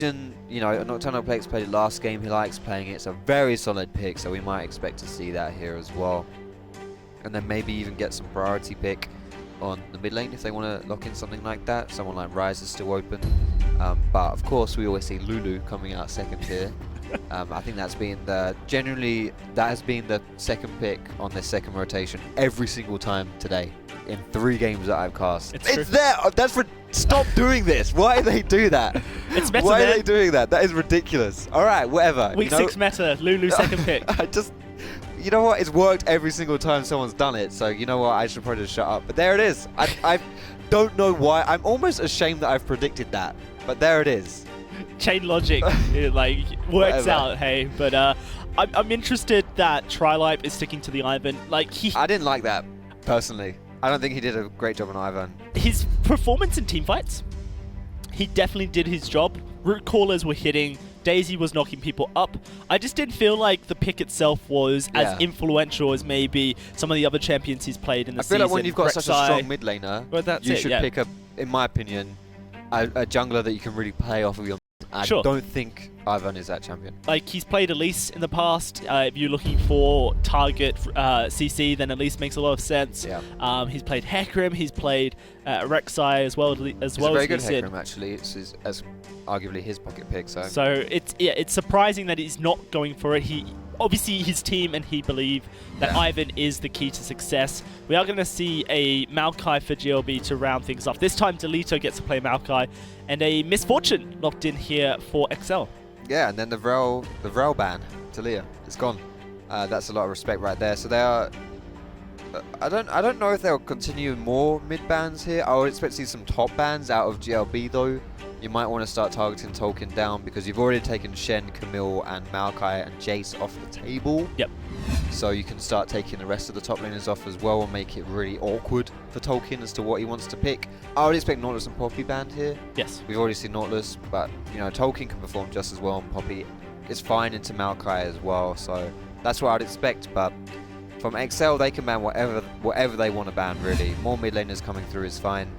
You know, Nocturnal Plex played it last game. He likes playing it. It's a very solid pick, so we might expect to see that here as well. And then maybe even get some priority pick on the mid lane if they want to lock in something like that. Someone like Ryze is still open. But of course, we always see Lulu coming out second here. I think that's been generally that has been the second pick on their second rotation every single time today in 3 games that I've cast. It's there. That's stop doing this. Why do they do that? It's meta. Why are they doing that? That is ridiculous. All right, whatever. Week 6 meta. Lulu second pick. You know what? It's worked every single time someone's done it. So you know what? I should probably just shut up. But there it is. I don't know why. I'm almost ashamed that I've predicted that. But there it is. Chain logic, it like works out, hey. But I'm interested that Trilipe is sticking to the Ivern. Like I didn't like that personally. I don't think he did a great job on Ivern. His performance in teamfights, he definitely did his job. Root callers were hitting. Daisy was knocking people up. I just didn't feel like the pick itself was as influential as maybe some of the other champions he's played in the season. I feel like when you've got such a strong mid laner, you should pick up, in my opinion, a jungler that you can really play off of your. I don't think Ivern is that champion. Like, he's played Elise in the past. If you're looking for target CC, then Elise makes a lot of sense. Yeah. He's played Hecarim. He's played Rek'Sai as well. He's a very good Hecarim, actually. It's arguably his pocket pick. So it's surprising that he's not going for it. Obviously, his team and he believe that Ivern is the key to success. We are going to see a Maokai for GLB to round things off. This time, Delito gets to play Maokai, and a Misfortune locked in here for XL. Yeah, and then the Vrel ban, Talia, it's gone. That's a lot of respect right there. So they are. I don't know if they'll continue more mid bans here. I would expect to see some top bans out of GLB though. You might want to start targeting Tolkien down because you've already taken Shen, Camille, and Maokai and Jace off the table. Yep. So you can start taking the rest of the top laners off as well and make it really awkward for Tolkien as to what he wants to pick. I would expect Nautilus and Poppy banned here. Yes. We've already seen Nautilus, but you know Tolkien can perform just as well on Poppy. It's fine into Maokai as well, so that's what I'd expect. But from XL, they can ban whatever they want to ban really. More mid laners coming through is fine.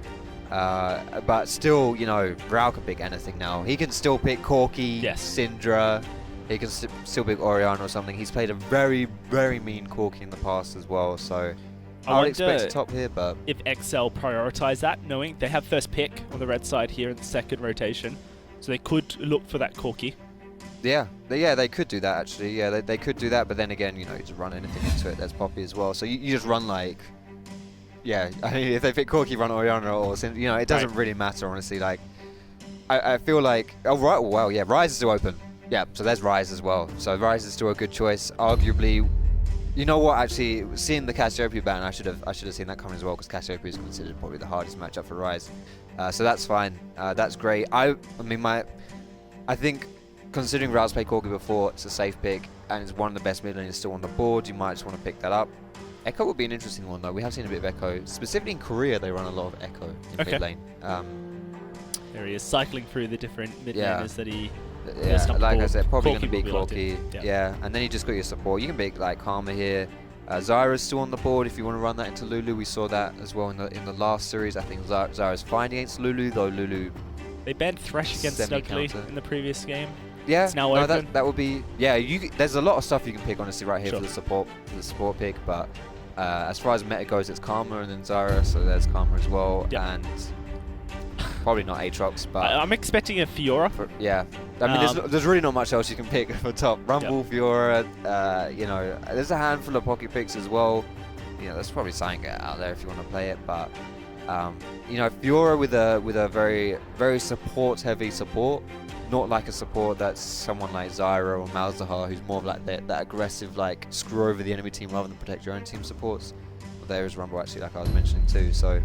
But still, you know, Vrel can pick anything now. He can still pick Corki, Syndra. He can still pick Orianna or something. He's played a very, very mean Corki in the past as well. So I would expect a top here, but if XL prioritize that, knowing they have first pick on the red side here in the second rotation, so they could look for that Corki. Yeah, they could do that actually. Yeah, they could do that. But then again, you know, you just run anything into it. There's Poppy as well. So you just run like. Yeah, I mean, if they pick Corki, run Orianna, or you know, it doesn't really matter, honestly. Like, I feel like, oh right, well, yeah, Ryze is still open. Yeah, so there's Ryze as well. So Ryze is still a good choice. Arguably, you know what? Actually, seeing the Cassiopeia ban, I should have seen that coming as well because Cassiopeia is considered probably the hardest matchup for Ryze. So that's fine. That's great. I think considering Ryze played Corki before, it's a safe pick and it's one of the best mid laners still on the board. You might just want to pick that up. Echo would be an interesting one though. We have seen a bit of Echo. Specifically in Korea, they run a lot of Echo in mid lane. There he is, cycling through the different mid laners that he... Yeah, like I said, probably going to be Corki. Yeah, and then you just got your support. You can pick like Karma here. Zyra's still on the board if you want to run that into Lulu. We saw that as well in the last series. I think Zyra's fine against Lulu, though Lulu... They banned Thresh against Snugly in the previous game. Yeah, it's now open. That would be... Yeah, there's a lot of stuff you can pick, honestly, right here for the support pick, but... as far as meta goes, it's Karma and then Zyra, so there's Karma as well, and probably not Aatrox, but... I'm expecting a Fiora. Yeah, I mean, there's really not much else you can pick for top. Rumble, Fiora, you know, there's a handful of pocket picks as well. You know, there's probably something out there if you want to play it, but... you know, Fiora with a very, very support-heavy support, not like a support that's someone like Zyra or Malzahar, who's more of like that aggressive, like screw over the enemy team rather than protect your own team supports. Well, there is Rumble actually, like I was mentioning too. So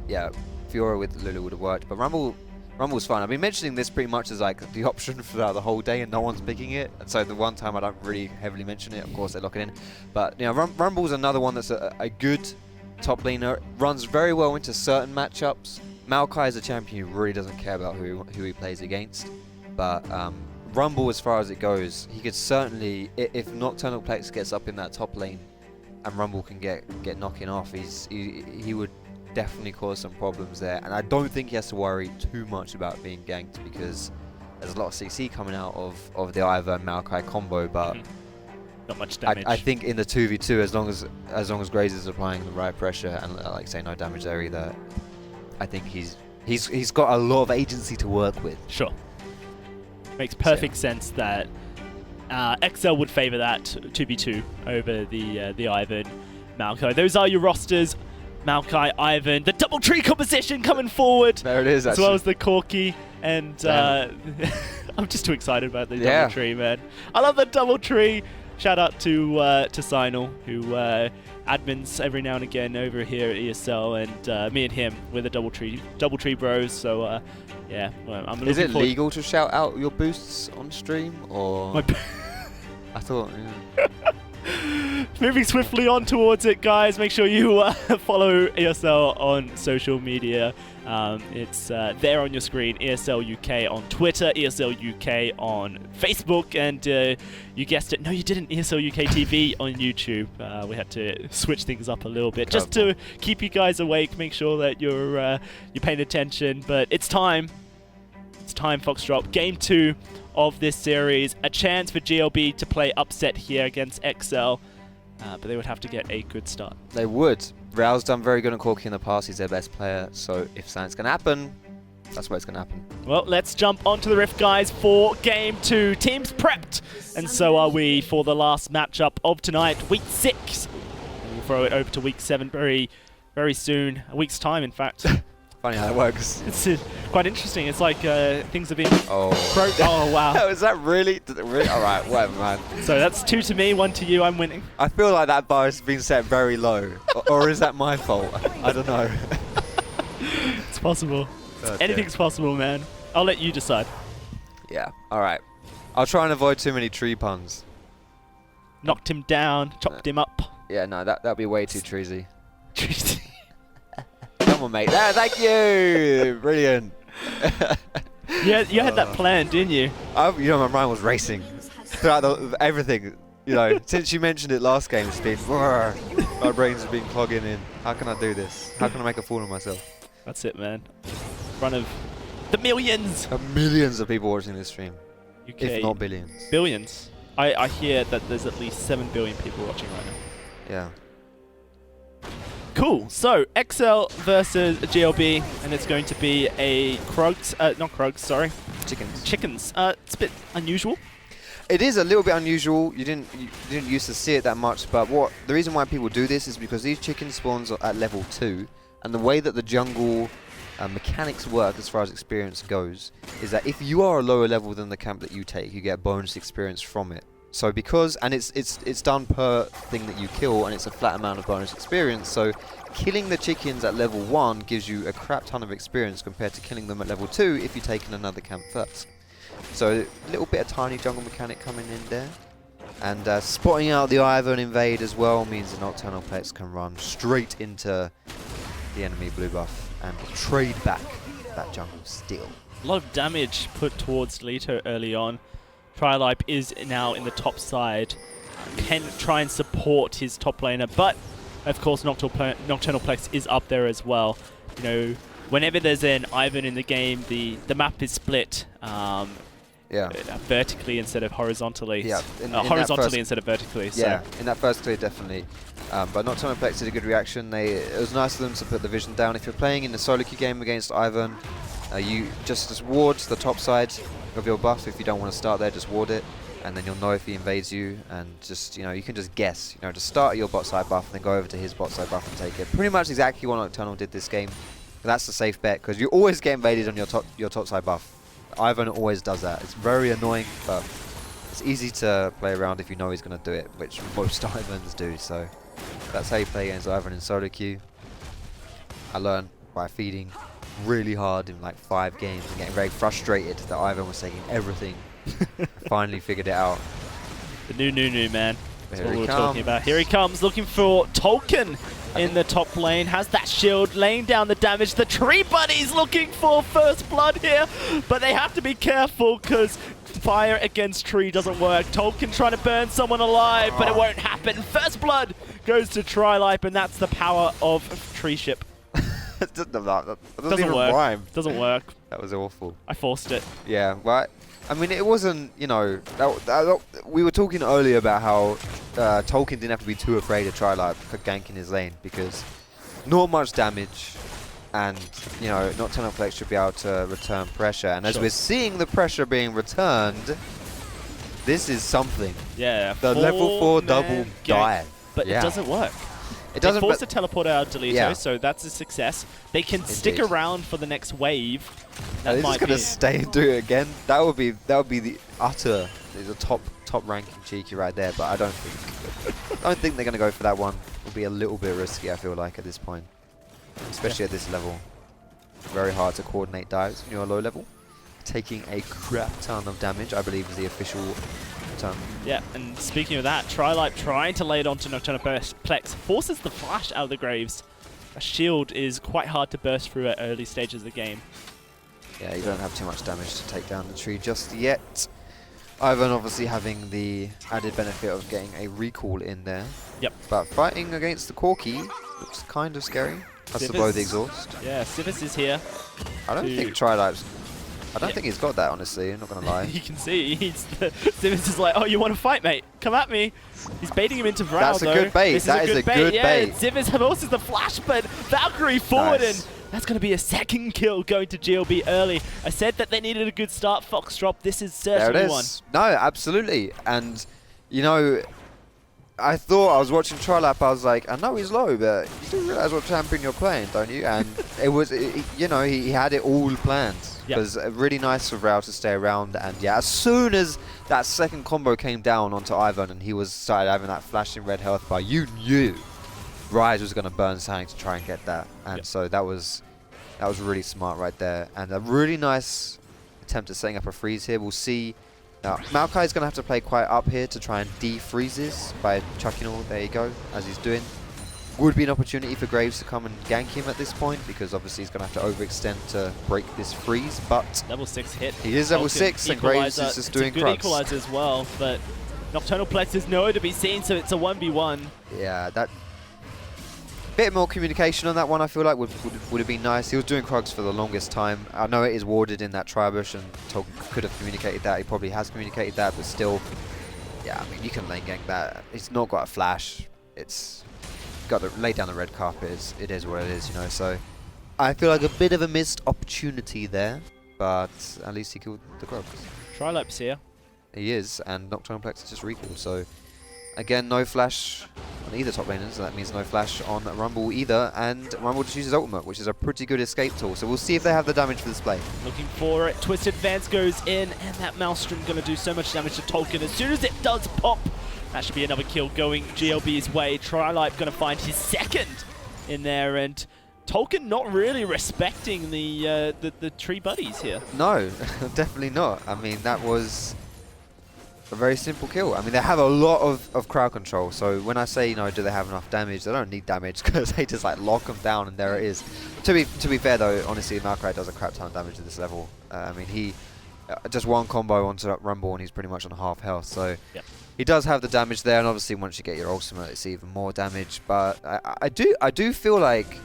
yeah, Fiora with Lulu would have worked, but Rumble's fun. I've been mentioning this pretty much as like the option for the whole day, and no one's picking it. And so the one time I don't really heavily mention it, of course they lock it in. But you know, Rumble's another one that's a good top laner, runs very well into certain matchups. Maokai is a champion who really doesn't care about who he plays against, but Rumble, as far as it goes, he could certainly, if Nocturnal Plex gets up in that top lane and Rumble can get knocking off, he would definitely cause some problems there. And I don't think he has to worry too much about being ganked because there's a lot of CC coming out of the Ivern Maokai combo, but not much damage. I think in the 2v2, as long as Graze is applying the right pressure and like say no damage there either, I think he's got a lot of agency to work with. Sure. Makes perfect sense that XL would favor that 2v2 over the Ivern Maokai. Those are your rosters. Maokai, Ivern, the double tree composition coming forward. There it is, as well as the Corki, and I'm just too excited about the double tree, man. I love the double tree. Shout out to Sinal, who admins every now and again over here at ESL, and me and him, we're the double tree bros. So yeah, well, I'm. Is it legal to shout out your boosts on stream, or? I thought. Yeah. Moving swiftly on towards it, guys. Make sure you follow ESL on social media. It's there on your screen. ESL UK on Twitter, ESL UK on Facebook, and you guessed it. No, you didn't. ESL UK TV on YouTube. We had to switch things up a little bit just to keep you guys awake. Make sure that you're paying attention. But it's time. It's time, Foxdrop. Game 2 of this series. A chance for GLB to play upset here against XL. But they would have to get a good start. They would. Real's done very good on Corki in the past. He's their best player. So if something's going to happen, that's what's going to happen. Well, let's jump onto the Rift, guys, for Game 2. Teams prepped. And so are we for the last matchup of tonight, Week 6. And we'll throw it over to Week 7 very, very soon. A week's time, in fact. Funny how that works. It's quite interesting. It's like things have been... Oh, wow. Is that really? All right, whatever, man. So that's 2 to me, 1 to you. I'm winning. I feel like that bar has been set very low. Or is that my fault? I don't know. It's possible. Anything's possible, man. I'll let you decide. Yeah, all right. I'll try and avoid too many tree puns. Knocked him down, chopped him up. Yeah, no, that'd be way too treesy. Treesy. Come on, mate. There, thank you. Brilliant. Yeah, you had that plan, didn't you? You know, my mind was racing throughout everything. You know, since you mentioned it last game, it's been my brain's been clogging in. How can I do this? How can I make a fool of myself? That's it, man. In front of the millions. Millions of people watching this stream, UK, if not billions. Billions. I hear that there's at least 7 billion people watching right now. Yeah. Cool. So XL versus GLB, and it's going to be a Krugs, not Krugs, sorry. Chickens. It's a bit unusual. It is a little bit unusual. You didn't used to see it that much, but the reason why people do this is because these chicken spawns are at level 2, and the way that the jungle mechanics work as far as experience goes is that if you are a lower level than the camp that you take, you get bonus experience from it. So it's done per thing that you kill, and it's a flat amount of bonus experience. So killing the chickens at level 1 gives you a crap ton of experience compared to killing them at level 2 if you take in another camp first. So a little bit of tiny jungle mechanic coming in there. And spotting out the Ivern invade as well means the Nocturnal Plex can run straight into the enemy blue buff and trade back that jungle steal. A lot of damage put towards Leto early on. Trilipe is now in the top side, can try and support his top laner, but of course Nocturnal Plex is up there as well. You know, whenever there's an Ivern in the game, the map is split vertically instead of horizontally. Yeah, horizontally instead of vertically. Yeah, so. In that first clear, definitely. But Nocturnal Plex did a good reaction. It was nice of them to put the vision down. If you're playing in the solo queue game against Ivern, you just ward the top side of your buff. If you don't want to start there, just ward it, and then you'll know if he invades you, and just, you know, you can just guess, you know, just start at your bot side buff and then go over to his bot side buff and take it. Pretty much exactly what Nocturnal did this game. But that's the safe bet, because you always get invaded on your top side buff. Ivern always does that. It's very annoying, but it's easy to play around if you know he's going to do it, which most Iverns do. So that's how you play against Ivern in solo queue. I learned by feeding really hard in like 5 games and getting very frustrated that Ivern was taking everything. I finally figured it out. The new man. That's what we were talking about. Here he comes, looking for Tolkien in the top lane. Has that shield, laying down the damage. The tree buddies looking for first blood here, but they have to be careful because fire against tree doesn't work. Tolkien trying to burn someone alive, but it won't happen. First blood goes to Trilipe, and that's the power of tree ship. That doesn't even rhyme. Doesn't work. That was awful. I forced it. Yeah, well, I mean, it wasn't, you know, we were talking earlier about how Tolkien didn't have to be too afraid to try like ganking his lane because not much damage, and you know, Nocturnal Flex should be able to return pressure. And as we're seeing the pressure being returned, this is something. Yeah, the level 4 double dive, but it doesn't work. It doesn't force a teleport out of Delito, so that's a success. They can stick around for the next wave. That this is going to stay and do it again. That would be the utter, the top ranking cheeky right there. But I don't think they're going to go for that one. It'll be a little bit risky, I feel like, at this point, especially at this level. Very hard to coordinate dives when you're low level. Taking a crap ton of damage, I believe, is the official term. Yeah, and speaking of that, Trilite trying to lay it onto Nocturnal Plex forces the flash out of the Graves. A shield is quite hard to burst through at early stages of the game. Yeah, you don't have too much damage to take down the tree just yet. Ivan obviously having the added benefit of getting a recall in there. Yep. But fighting against the Corki looks kind of scary. That's the blow the exhaust. Yeah, Civis is here. I don't think Trilite's... I don't think he's got that, honestly. I'm not going to lie. You can see, Civis is like, oh, you want to fight, mate? Come at me. He's baiting him into Vral, That's a good bait. That is a good bait. Yeah, Civis forces the flash, but Valkyrie forward, and that's going to be a second kill going to GLB early. I said that they needed a good start. Foxdrop, this is certainly one. No, absolutely. And, you know, I thought I was watching Trilap, I was like, I know he's low, but you do realize what champion you're playing, don't you? And it was, you know, he had it all planned. It was really nice for Vral to stay around, and yeah, as soon as that second combo came down onto Ivan and he started having that flashing red health bar, you knew Rise was going to burn something to try and get that, and so that was really smart right there, and a really nice attempt at setting up a freeze here. We'll see. Now, Maokai's going to have to play quite up here to try and defreeze this by chucking all, there you go, as he's doing. Would be an opportunity for Graves to come and gank him at this point, because obviously he's going to have to overextend to break this freeze, but... Level 6 hit. He is level 6, and Graves is just doing good equalizer as well, but Nocturnal Plex is nowhere to be seen, so it's a 1v1. Yeah, that... Bit more communication on that one, I feel like, would have been nice. He was doing Krugs for the longest time. I know it is warded in that tri-bush, and Tog could have communicated that. He probably has communicated that, but still... Yeah, I mean, you can lane gank that. He's not got a flash. It's... got to lay down the red carpet. It is what it is, you know, so I feel like a bit of a missed opportunity there, but at least he killed the Krugs. Trilap's here. He is, and Nocturnal Plex is just recalled, so again, no flash on either top laners, so that means no flash on Rumble either, and Rumble just uses ultimate, which is a pretty good escape tool, so we'll see if they have the damage for this play. Looking for it, Twisted Advance goes in, and that Maelstrom going to do so much damage to Tolkien as soon as it does pop. That should be another kill going GLB's way. Trilite going to find his second in there, and Tolkien not really respecting the tree buddies here. No, definitely not. I mean, that was a very simple kill. I mean, they have a lot of crowd control, so when I say, you know, do they have enough damage, they don't need damage because they just like lock them down and there it is. To be fair though, honestly, Maokrai does a crap ton of damage at this level. I mean, he just one combo onto that Rumble and he's pretty much on half health, so he does have the damage there, and obviously once you get your ultimate, it's even more damage. But I do feel like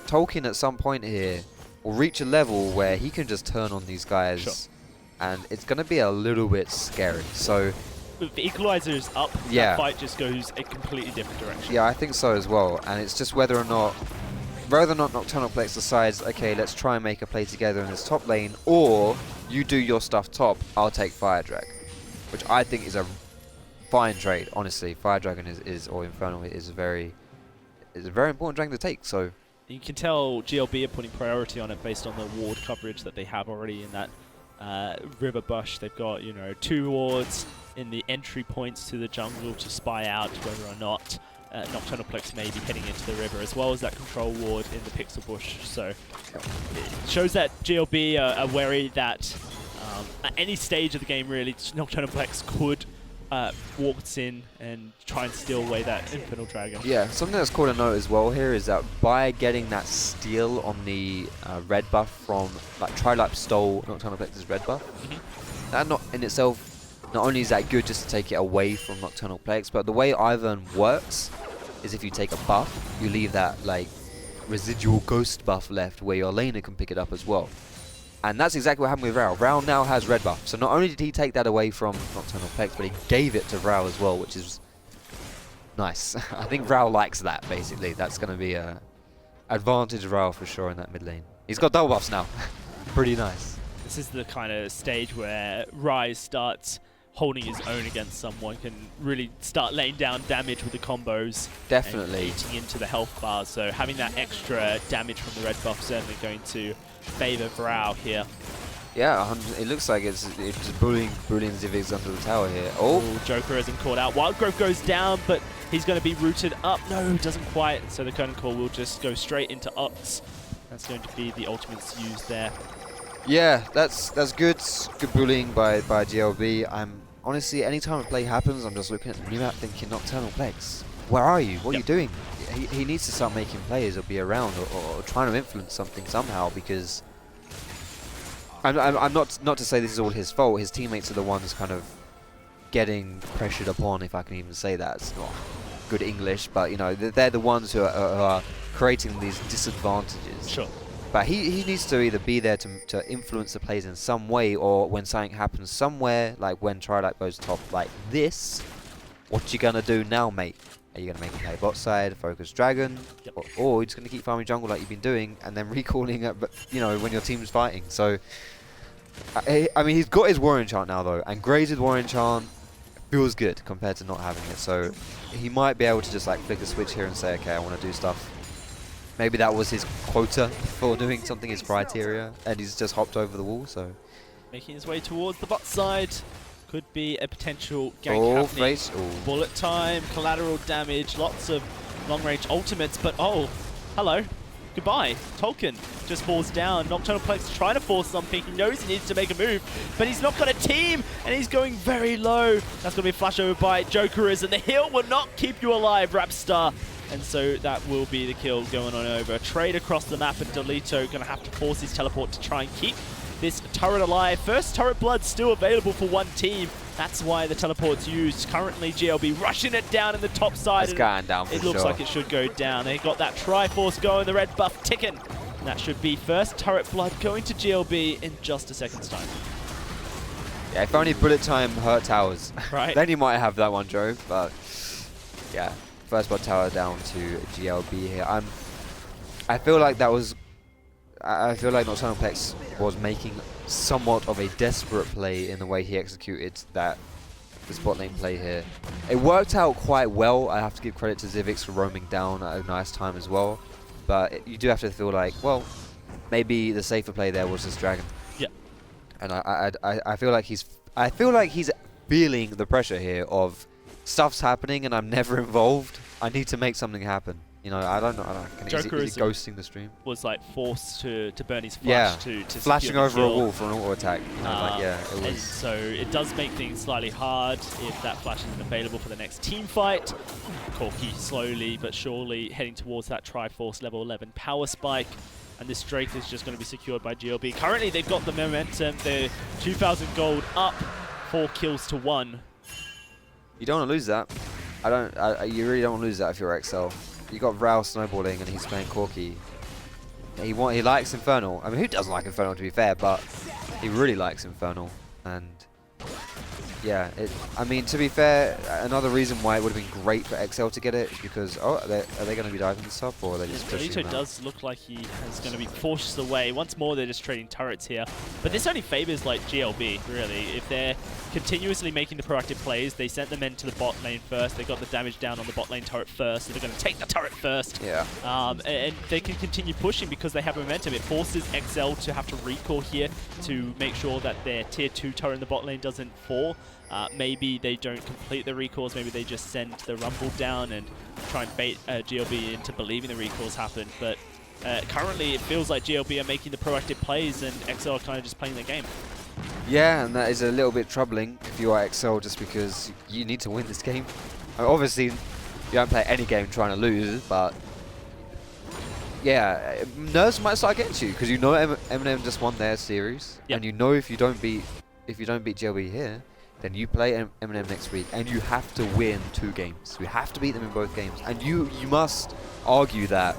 Tolkien at some point here will reach a level where he can just turn on these guys, and it's going to be a little bit scary. So if the equalizer is up, that fight just goes a completely different direction. Yeah, I think so as well, and it's just whether or not Nocturnal Plex decides, okay, let's try and make a play together in this top lane, or you do your stuff top, I'll take Fire Drag, which I think is a fine trade, honestly. Fire Dragon or Infernal is a very important dragon to take. So you can tell GLB are putting priority on it based on the ward coverage that they have already in that river bush. They've got, you know, 2 wards in the entry points to the jungle to spy out whether or not Nocturnal Plex may be heading into the river, as well as that control ward in the pixel bush. So it shows that GLB are wary that at any stage of the game, really, Nocturnal Plex could walks in and try and steal away that Infernal Dragon. Yeah, something that's cool to note as well here is that by getting that steal on the red buff from, like, Trilap stole Nocturnal Plex's red buff, that not in itself, not only is that good just to take it away from Nocturnal Plex, but the way Ivern works is if you take a buff, you leave that, like, residual ghost buff left where your laner can pick it up as well. And that's exactly what happened with Rao. Rao now has red buff. So not only did he take that away from Nocturnal Plex, but he gave it to Rao as well, which is nice. I think Rao likes that, basically. That's going to be a advantage Rao for sure in that mid lane. He's got double buffs now. Pretty nice. This is the kind of stage where Rise starts holding his own against someone, can really start laying down damage with the combos. Definitely. And eating into the health bar, so having that extra damage from the red buff certainly going to favor Vrao here. Yeah, it looks like it's bullying Zivix under the tower here. Oh, Joker hasn't caught out. Wildgrowth goes down, but he's going to be rooted up. No, doesn't quite. So the Curtain Call will just go straight into Ux. That's going to be the ultimates used there. Yeah, that's good. Good bullying by GLB. I'm honestly, anytime a play happens, I'm just looking at the minimap thinking Nocturnal Plex. Where are you? What are you doing? He needs to start making plays or be around or trying to influence something somehow, because I'm not to say this is all his fault. His teammates are the ones kind of getting pressured upon, if I can even say that. It's not good English, but you know, they're the ones who are creating these disadvantages. Sure. But he needs to either be there to influence the plays in some way, or when something happens somewhere, like when Trilite goes top like this, what you gonna do now, mate? Are you gonna make him play bot side, focus dragon, or you're just gonna keep farming jungle like you've been doing, and then recalling it, but you know, when your team's fighting? So, I mean, he's got his war enchant now though, and graded war enchant feels good compared to not having it. So he might be able to just like flick a switch here and say, okay, I want to do stuff. Maybe that was his quota for doing something, his criteria, and he's just hopped over the wall. So making his way towards the bot side. Could be a potential gank happening. Bullet time, collateral damage, lots of long-range ultimates, but oh, hello, goodbye. Tolkien just falls down. Nocturnal Plex trying to force something. He knows he needs to make a move, but he's not got a team, and he's going very low. That's going to be a flash over by Jokeris, and the heal will not keep you alive, Rapstar. And so that will be the kill going on over. Trade across the map, and Dolito going to have to force his teleport to try and keep this turret alive. First turret blood still available for one team. That's why the teleport's used. Currently GLB rushing it down in the top side. It's going down for sure. It looks like it should go down. They got that Triforce going, the red buff ticking. And that should be first turret blood going to GLB in just a second's time. Yeah, if only bullet time hurt towers. Right. Then you might have that one, Joe. But yeah, first blood tower down to GLB here. I feel like that was... I feel like Nocturnal Plex was making somewhat of a desperate play in the way he executed the spot lane play here. It worked out quite well. I have to give credit to Zivix for roaming down at a nice time as well. But you do have to feel like, well, maybe the safer play there was this dragon. Yeah. And I feel like he's feeling the pressure here of stuff's happening and I'm never involved. I need to make something happen. You know, I don't know. Is he ghosting the stream? Was like forced to burn his flash to flashing over a wall for an auto attack. You know, like, yeah, it was. And so it does make things slightly hard if that flash isn't available for the next team fight. Corki slowly but surely heading towards that Triforce level 11 power spike. And this Drake is just going to be secured by GLB. Currently, they've got the momentum. They're 2,000 gold up, 4 kills to 1. You don't want to lose that. You really don't want to lose that if you're XL. You got Vrao snowballing and he's playing Corki. He likes Infernal. I mean, who doesn't like Infernal, to be fair? But he really likes Infernal. And yeah, I mean, to be fair, another reason why it would have been great for XL to get it is because, are they going to be diving this up, or are they just pushing Dolito does look like he is going to be forced away. Once more, they're just trading turrets here. But this only favors like GLB, really. If they're continuously making the proactive plays, they sent the men to the bot lane first. They got the damage down on the bot lane turret first, so they're going to take the turret first. Yeah. And they can continue pushing because they have momentum. It forces XL to have to recall here to make sure that their tier 2 turret in the bot lane doesn't fall. Maybe they don't complete the recalls, maybe they just send the Rumble down and try and bait GLB into believing the recalls happen. But currently it feels like GLB are making the proactive plays and XL are kind of just playing their game. Yeah, and that is a little bit troubling if you are XL, just because you need to win this game. I mean, obviously, you don't play any game trying to lose, but yeah, nerves might start getting to you because you know Eminem just won their series, and you know if you don't beat GLB here, then you play Eminem next week, and you have to win 2 games. You have to beat them in both games, and you must argue that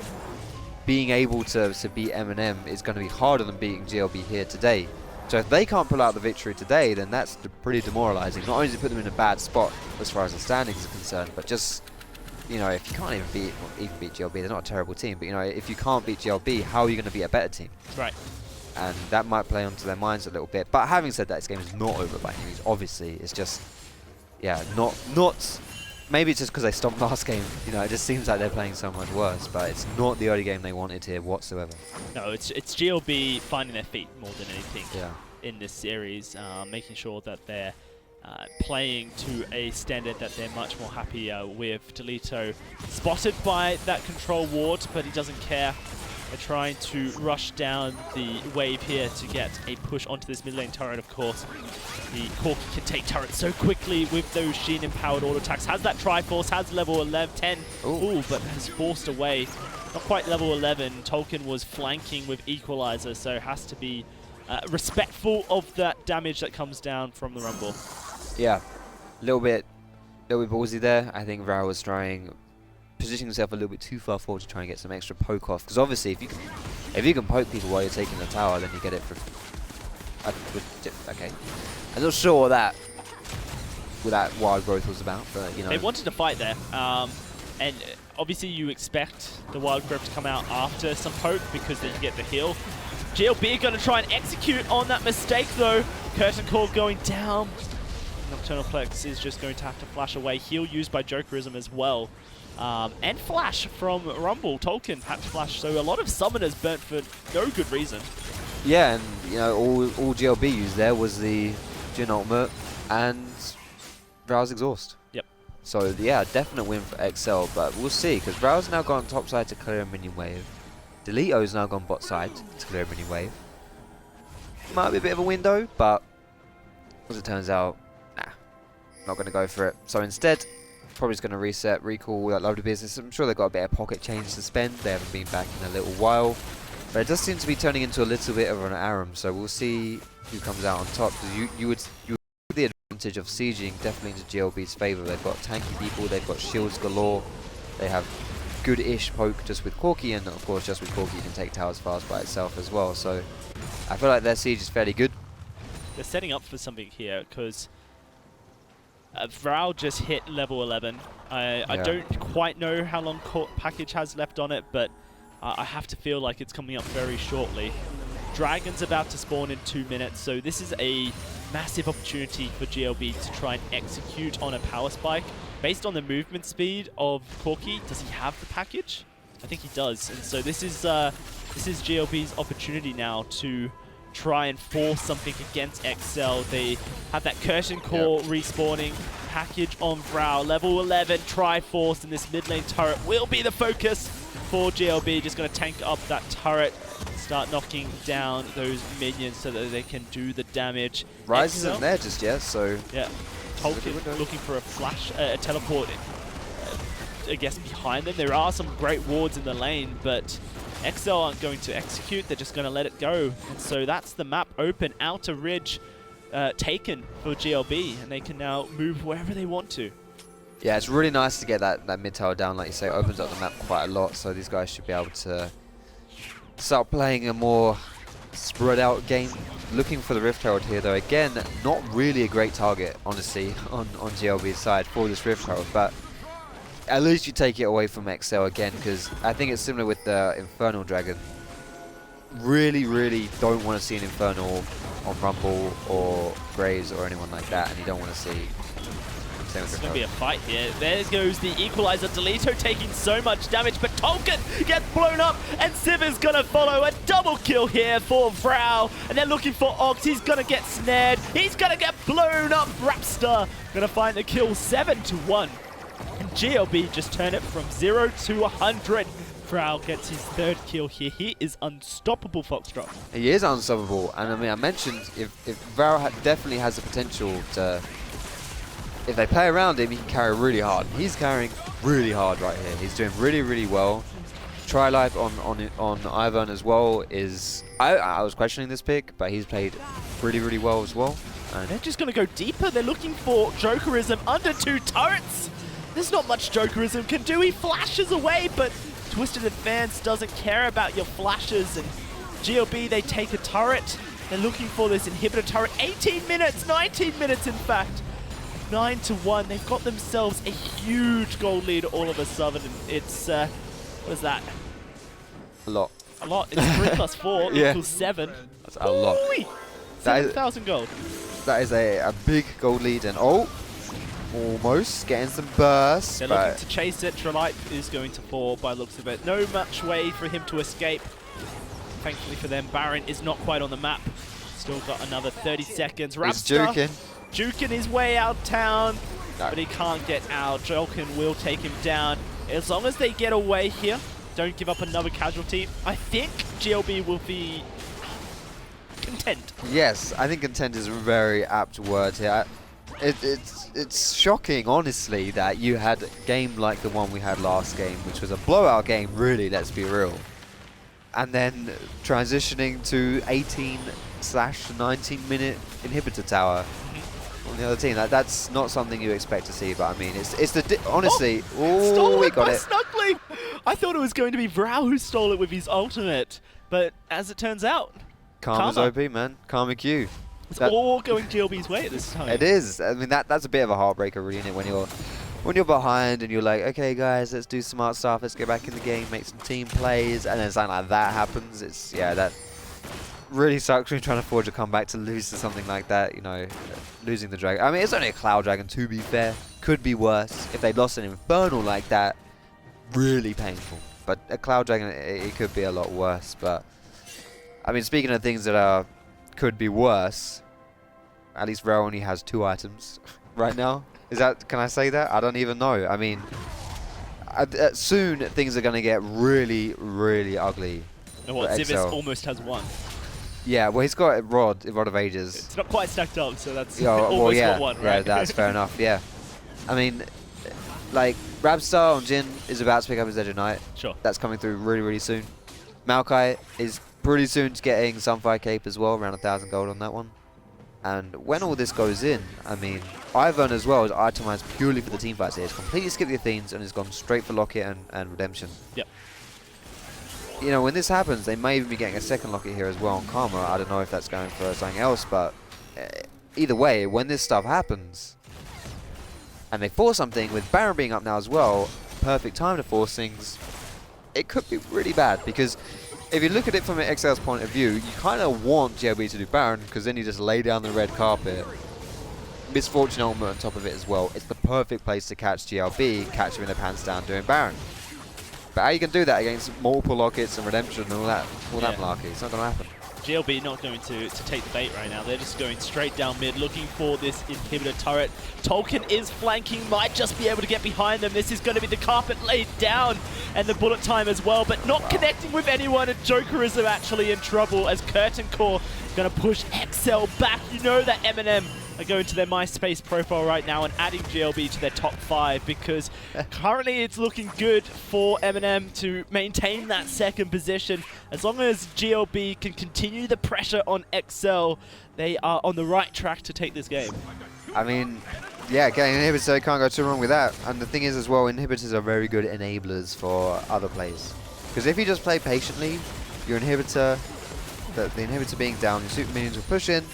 being able to beat M&M is going to be harder than beating GLB here today. So if they can't pull out the victory today, then that's pretty demoralizing. Not only does it put them in a bad spot as far as the standings are concerned, but just, you know, if you can't even beat GLB, they're not a terrible team, but you know, if you can't beat GLB, how are you going to beat a better team? Right. And that might play onto their minds a little bit. But having said that, this game is not over by any means. Obviously, it's just, yeah, not. Maybe it's just because they stomped last game. You know, it just seems like they're playing so much worse. But it's not the early game they wanted here whatsoever. No, it's GLB finding their feet more than anything in this series, making sure that they're playing to a standard that they're much more happy with. Delito spotted by that control ward, but he doesn't care. They're trying to rush down the wave here to get a push onto this mid lane turret, of course. The Corki can take turrets so quickly with those Sheen-empowered auto attacks. Has that Triforce, has level 10. Ooh, but has forced away. Not quite level 11. Tolkien was flanking with Equalizer, so has to be respectful of that damage that comes down from the Rumble. Yeah, a little bit ballsy there. I think Rao was positioning himself a little bit too far forward to try and get some extra poke off. Because obviously, if you can poke people while you're taking the tower, then you get it for. Okay, I'm not sure what that wild growth was about, but you know. They wanted to fight there, and obviously you expect the wild growth to come out after some poke because then you get the heal. GLB are going to try and execute on that mistake though. Curtain Call going down. Nocturnal Plex is just going to have to flash away. Heal used by Jokerism as well. And flash from Rumble. Tolkien had to flash, so a lot of summoners burnt for no good reason. Yeah, and you know, all GLB used there was the Jhin ultimate and Rao's exhaust. Yep. So yeah, definite win for XL, but we'll see, because Rao's now gone top side to clear a minion wave. Delito's now gone bot side to clear a minion wave. Might be a bit of a window, but as it turns out, nah, not going to go for it. So instead, probably just going to reset, recall that load of business. I'm sure they've got a bit of pocket change to spend. They haven't been back in a little while. But it does seem to be turning into a little bit of an Aram, so we'll see who comes out on top. You would the advantage of sieging definitely into GLB's favour. They've got tanky people, they've got shields galore, they have good-ish poke just with Corki, and of course just with Corki you can take towers fast by itself as well. So I feel like their siege is fairly good. They're setting up for something here, because Vrao just hit level 11. I don't quite know how long package has left on it, but I have to feel like it's coming up very shortly. Dragon's about to spawn in 2 minutes, so this is a massive opportunity for GLB to try and execute on a power spike. Based on the movement speed of Corki, does he have the package? I think he does, and so this is GLB's opportunity now to try and force something against XL. They have that Curtain Call respawning, package on Vrao, level 11, Triforce, and this mid lane turret will be the focus for GLB. Just going to tank up that turret, start knocking down those minions so that they can do the damage. Rise isn't there just yet, so... Yeah, Tolkien looking for a flash, a teleport, I guess, behind them. There are some great wards in the lane, but XL aren't going to execute, they're just going to let it go. And so that's the map open, Outer Ridge taken for GLB, and they can now move wherever they want to. Yeah, it's really nice to get that mid tower down, like you say. It opens up the map quite a lot, so these guys should be able to start playing a more spread out game. Looking for the Rift Herald here though. Again, not really a great target, honestly, on GLB's side for this Rift Herald, but at least you take it away from XL again, because I think it's similar with the Infernal Dragon. Really, really don't want to see an Infernal on Rumble or Graves or anyone like that, and you don't want to see... It's going to be a fight here. There goes the Equalizer. Delito taking so much damage, but Tolkien gets blown up, and Civ is going to follow a double kill here for Vrao. And they're looking for Ox. He's going to get snared. He's going to get blown up. Rapster going to find the kill, 7-1. And GLB just turn it from 0 to 100. Vrao gets his third kill here. He is unstoppable, Foxtrot. He is unstoppable. And I mean, I mentioned if Vrao definitely has the potential to... If they play around him, he can carry really hard. He's carrying really hard right here. He's doing really, really well. Try Life on Ivan as well is... I was questioning this pick, but he's played really, really well as well. And they're just going to go deeper. They're looking for Jokerism under 2 turrets. There's not much Jokerism can do. He flashes away, but Twisted Advance doesn't care about your flashes, and GLB, they take a turret. They're looking for this inhibitor turret. 18 minutes, 19 minutes in fact. 9-1. They've got themselves a huge goal lead all of a sudden. It's, what is that? A lot. A lot. It's 3 plus 4 Yeah. equals 7. That's a lot. 7,000 gold. That is a big gold lead, and almost getting some bursts. They're looking to chase it. Trelipe is going to fall by the looks of it. No much way for him to escape. Thankfully for them, Baron is not quite on the map. Still got another 30 seconds. Rapstar juking his way out of town, but he can't get out. Jolkin will take him down. As long as they get away here, don't give up another casualty, I think GLB will be content. Yes, I think content is a very apt word here. It's shocking, honestly, that you had a game like the one we had last game, which was a blowout game, really, let's be real. And then transitioning to 18/19 minute inhibitor tower on the other team. That's not something you expect to see, but I mean, it's the honestly. Oh, we got it. Snuggly. I thought it was going to be Vrau who stole it with his ultimate, but as it turns out, Karma's OP, man. Karma Q. It's all going GLB's way at this time. It is. I mean, that's a bit of a heartbreaker, really, isn't it? When you're behind and you're like, okay, guys, let's do smart stuff. Let's get back in the game, make some team plays, and then something like that happens. It's that really sucks when you're trying to forge a comeback to lose to something like that. You know, losing the dragon. I mean, it's only a Cloud Dragon, to be fair. Could be worse if they lost an Infernal like that. Really painful. But a Cloud Dragon, it could be a lot worse. But I mean, speaking of things that could be worse, at least Rel only has 2 items right now. Can I say that? I don't even know. I mean, soon things are going to get really, really ugly. And what, Zivis almost has 1. Yeah, well, he's got Rod of Ages. It's not quite stacked up, so that's almost got 1, right? Yeah, that's fair enough, yeah. I mean, like, Rabstar on Jhin is about to pick up his Edge of Night. Sure. That's coming through really, really soon. Maokai is pretty soon getting Sunfire Cape as well, around 1,000 gold on that one. And when all this goes in, I mean, Ivern as well is itemized purely for the team fights here. It's completely skipped the Athenes and has gone straight for Locket and Redemption. Yep. You know, when this happens, they may even be getting a second Locket here as well on Karma. I don't know if that's going for something else, but either way, when this stuff happens, and they force something, with Baron being up now as well, perfect time to force things, it could be really bad, because if you look at it from an XL's point of view, you kind of want GLB to do Baron, because then you just lay down the red carpet. Misfortune ultimate on top of it as well. It's the perfect place to catch GLB, catch them in their pants down doing Baron. But how you can do that against multiple Lockets and Redemption and all that malarkey? It's not going to happen. GLB not going to take the bait right now. They're just going straight down mid, looking for this inhibitor turret. Tolkien is flanking, might just be able to get behind them. This is going to be the carpet laid down and the bullet time as well, but not connecting with anyone, and Jokerism actually in trouble as Curtain Core going to push XL back. You know that Eminem are going to their MySpace profile right now and adding GLB to their top 5, because currently it's looking good for Eminem to maintain that second position. As long as GLB can continue the pressure on XL, they are on the right track to take this game. I mean, yeah, getting an inhibitor, you can't go too wrong with that. And the thing is as well, inhibitors are very good enablers for other plays. Because if you just play patiently, your inhibitor, the inhibitor being down, your super minions will push in,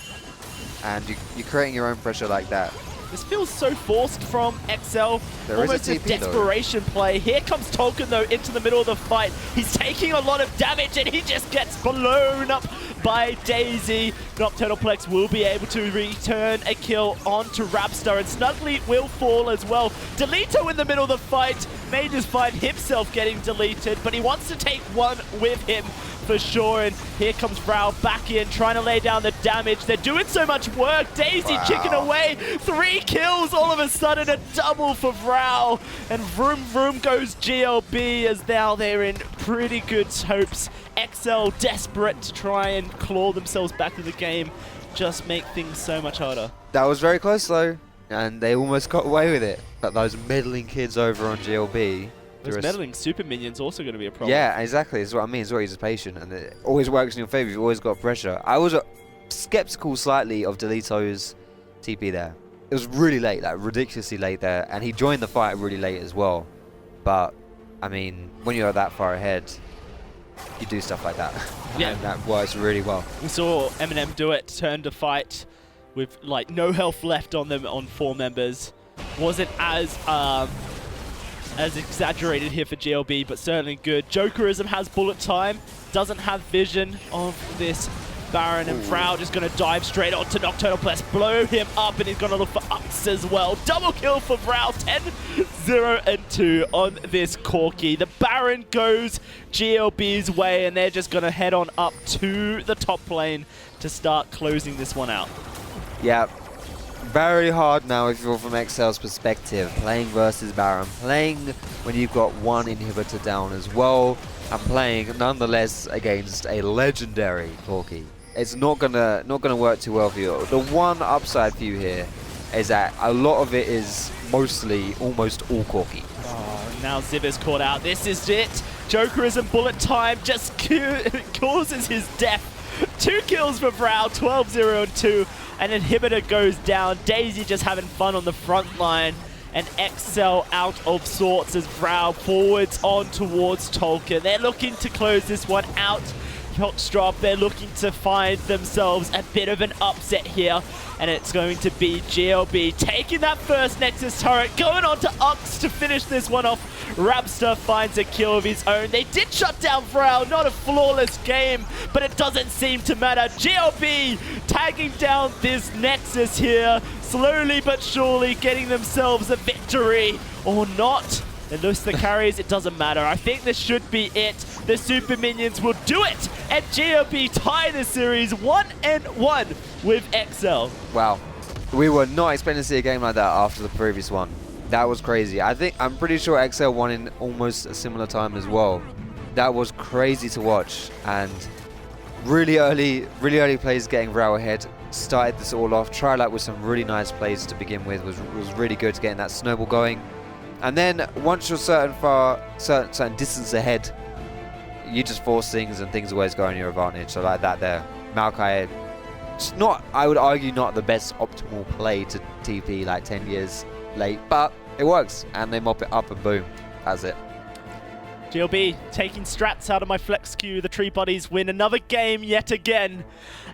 and you're creating your own pressure like that. This feels so forced from XL, there almost is a desperation play. Here comes Tolkien though into the middle of the fight. He's taking a lot of damage and he just gets blown up by Daisy. Nocturnal Plex will be able to return a kill onto Rapstar, and Snuggly will fall as well. Delito in the middle of the fight may just find himself getting deleted, but he wants to take one with him for sure. And here comes Vrau back in, trying to lay down the damage. They're doing so much work. Daisy chicken away. 3 kills all of a sudden, a double for Vrau. And vroom vroom goes GLB, as now they're in pretty good hopes. XL desperate to try and claw themselves back to the game, just make things so much harder. That was very close though, and they almost got away with it. But those meddling kids over on GLB, those meddling super minions also going to be a problem. Yeah, exactly. That's what I mean. It's always patient, and it always works in your favor. You've always got pressure. I was skeptical slightly of Delito's TP there. It was really late, like ridiculously late there, and he joined the fight really late as well. But I mean, when you're that far ahead, you do stuff like that. Yeah. And that works really well. We saw Eminem do it, turn to fight with like no health left on them on 4 members. Wasn't as exaggerated here for GLB, but certainly good. Jokerism has bullet time, doesn't have vision of this Baron, and Frau just going to dive straight onto Nocturnal Bless, blow him up, and he's going to look for Ux as well. Double kill for Frau, 10-0-2 on this Corki. The Baron goes GLB's way, and they're just going to head on up to the top lane to start closing this one out. Yeah, very hard now if you're from XL's perspective, playing versus Baron, playing when you've got 1 inhibitor down as well, and playing nonetheless against a legendary Corki. It's not gonna work too well for you. The one upside for you here is that a lot of it is mostly almost all Corki. Oh, now Zib is caught out. This is it. Jokerism bullet time just causes his death. 2 kills for Frau, 12-0-2. An inhibitor goes down. Daisy just having fun on the front line. And XL out of sorts as Frau forwards on towards Tolkien. They're looking to close this one out. Foxtrot, they're looking to find themselves a bit of an upset here. And it's going to be GLB taking that first Nexus turret, going on to Ux to finish this one off. Rapster finds a kill of his own. They did shut down Frau, not a flawless game, but it doesn't seem to matter. GLB tagging down this Nexus here, slowly but surely getting themselves a victory, or not. They lose the carries, it doesn't matter. I think this should be it. The Super Minions will do it, and GLB tie the series 1-1 with XL. Wow, we were not expecting to see a game like that after the previous one. That was crazy. I'm pretty sure XL won in almost a similar time as well. That was crazy to watch, and really early plays getting Frau ahead. Started this all off. Trilite with some really nice plays to begin with was really good to getting that snowball going. And then once you're certain distance ahead, you just force things and things always go in your advantage. So like that there, Maokai, it's not, I would argue, not the best optimal play to TP like 10 years late, but it works and they mop it up and boom, that's it. GLB taking strats out of my flex queue. The Tree Buddies win another game yet again.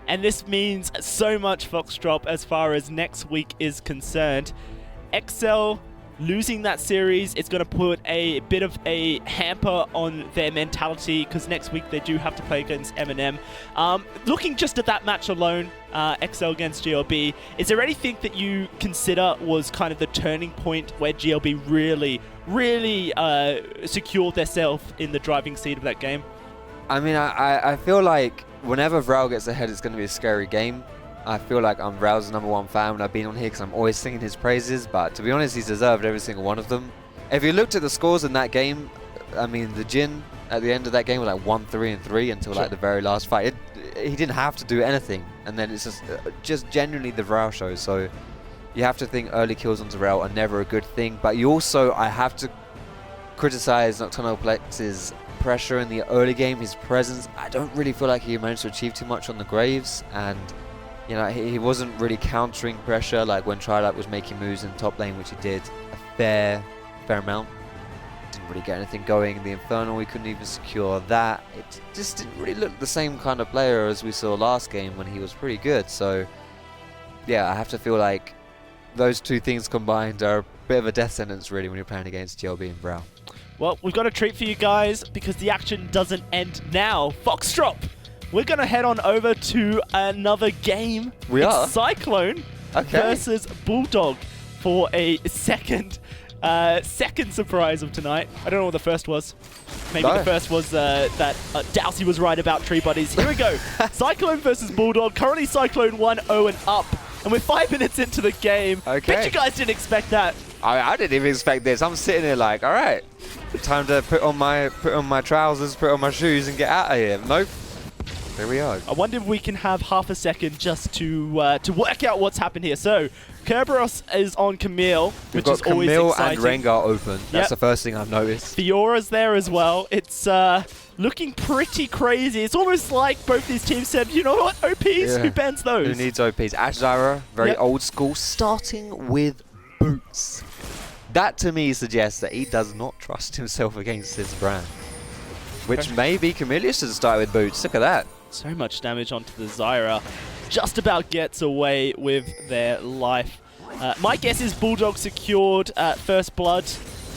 And this means so much, Foxtrot, as far as next week is concerned. XL losing that series, it's going to put a bit of a hamper on their mentality, because next week they do have to play against Eminem. Looking just at that match alone, XL against GLB, is there anything that you consider was kind of the turning point where GLB really secured themselves in the driving seat of that game? I mean, I feel like whenever Frau gets ahead, it's going to be a scary game. I feel like I'm Frau's #1 fan when I've been on here because I'm always singing his praises, but to be honest, he's deserved every single one of them. If you looked at the scores in that game, I mean, the Jin at the end of that game was like 1-3-3 until like the very last fight. He didn't have to do anything, and then it's just genuinely the Frau show. So you have to think early kills onto Frau are never a good thing, but you also, I have to criticize Nocturnal Plex's pressure in the early game, his presence. I don't really feel like he managed to achieve too much on the Graves, and you know, he wasn't really countering pressure like when Trilite was making moves in top lane, which he did a fair amount. Didn't really get anything going. The Infernal, we couldn't even secure that. It just didn't really look the same kind of player as we saw last game when he was pretty good. So yeah, I have to feel like those two things combined are a bit of a death sentence really when you're playing against GLB and Frau. Well, we've got a treat for you guys because the action doesn't end now. Foxtrot, we're going to head on over to another game. It's Cyclone versus Bulldog for a second surprise of tonight. I don't know what the first was. Maybe the first was that Dowsey was right about Tree Buddies. Here we go. Cyclone versus Bulldog. Currently Cyclone 1-0 and up. And we're 5 minutes into the game. Okay. Bet you guys didn't expect that. I didn't even expect this. I'm sitting here like, all right, time to put on my trousers, put on my shoes, and get out of here. Nope. There we are. I wonder if we can have half a second just to work out what's happened here. So, Kerberos is on Camille, which is always exciting. We've got Camille and Rengar open. That's the first thing I've noticed. Fiora's there as well. It's looking pretty crazy. It's almost like both these teams said, you know what, OPs, who bans those? Who needs OPs? Ash Zyra, very old school, starting with boots. That to me suggests that he does not trust himself against this brand. Which maybe Camillus should start with boots. Look at that. So much damage onto the Zyra. Just about gets away with their life. My guess is Bulldog secured first blood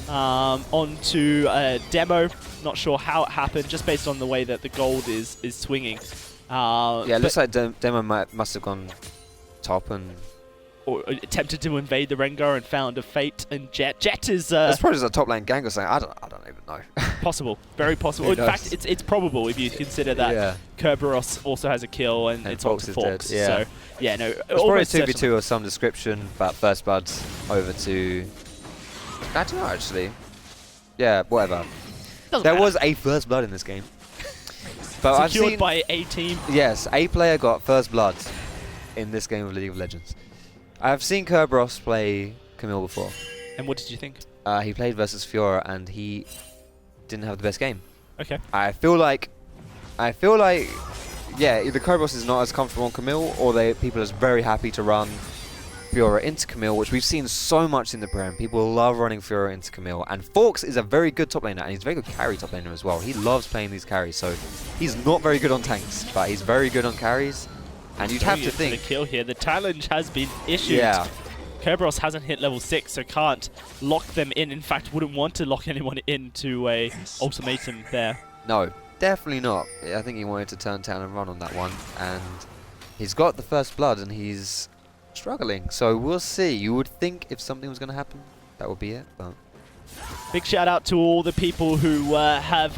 onto Demo. Not sure how it happened, just based on the way that the gold is swinging. Yeah, it looks like Demo must have gone top and... Or attempted to invade the Rengar and found a fate. And Jet is... That's probably just a top lane gang or something. I don't even know. Possible. Very possible. In fact, it's probable if you consider that Kerberos also has a kill and it's on to Fox. Yeah. So, yeah, no. It's probably a 2v2 of some description, but first blood's over to... I don't know, actually. Yeah, whatever. There was a first blood in this game. But I've secured seen, by a team. Yes, a player got first blood in this game of League of Legends. I've seen Kerberos play Camille before. And what did you think? He played versus Fiora and he didn't have the best game. Okay. I feel like, yeah, either Kerberos is not as comfortable on Camille, or people are just very happy to run Fiora into Camille, which we've seen so much in the Prem. People love running Fiora into Camille, and Forks is a very good top laner, and he's a very good carry top laner as well. He loves playing these carries, so he's not very good on tanks, but he's very good on carries. And you'd have to think... the kill here. The challenge has been issued. Yeah. Kerberos hasn't hit level 6, so can't lock them in. In fact, wouldn't want to lock anyone into a ultimatum there. No, definitely not. I think he wanted to turn down and run on that one. And he's got the first blood and he's struggling. So we'll see. You would think if something was going to happen, that would be it. But big shout out to all the people who have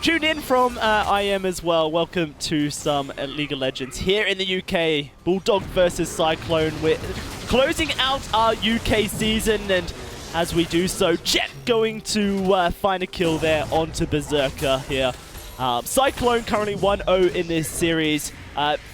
tuned in from IM as well. Welcome to some League of Legends here in the UK. Bulldog versus Cyclone. We're closing out our UK season, and as we do so, Jet going to find a kill there onto Berserker here. Cyclone currently 1-0 in this series.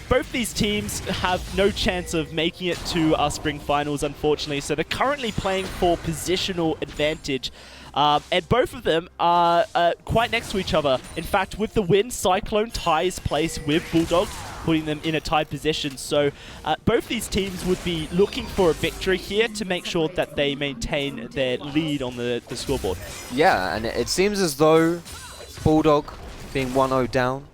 Both these teams have no chance of making it to our spring finals, unfortunately, so they're currently playing for positional advantage. And both of them are quite next to each other. In fact, with the win, Cyclone ties place with Bulldog, putting them in a tied position. So both these teams would be looking for a victory here to make sure that they maintain their lead on the scoreboard. yeah, and it seems as though Bulldog being 1-0 down,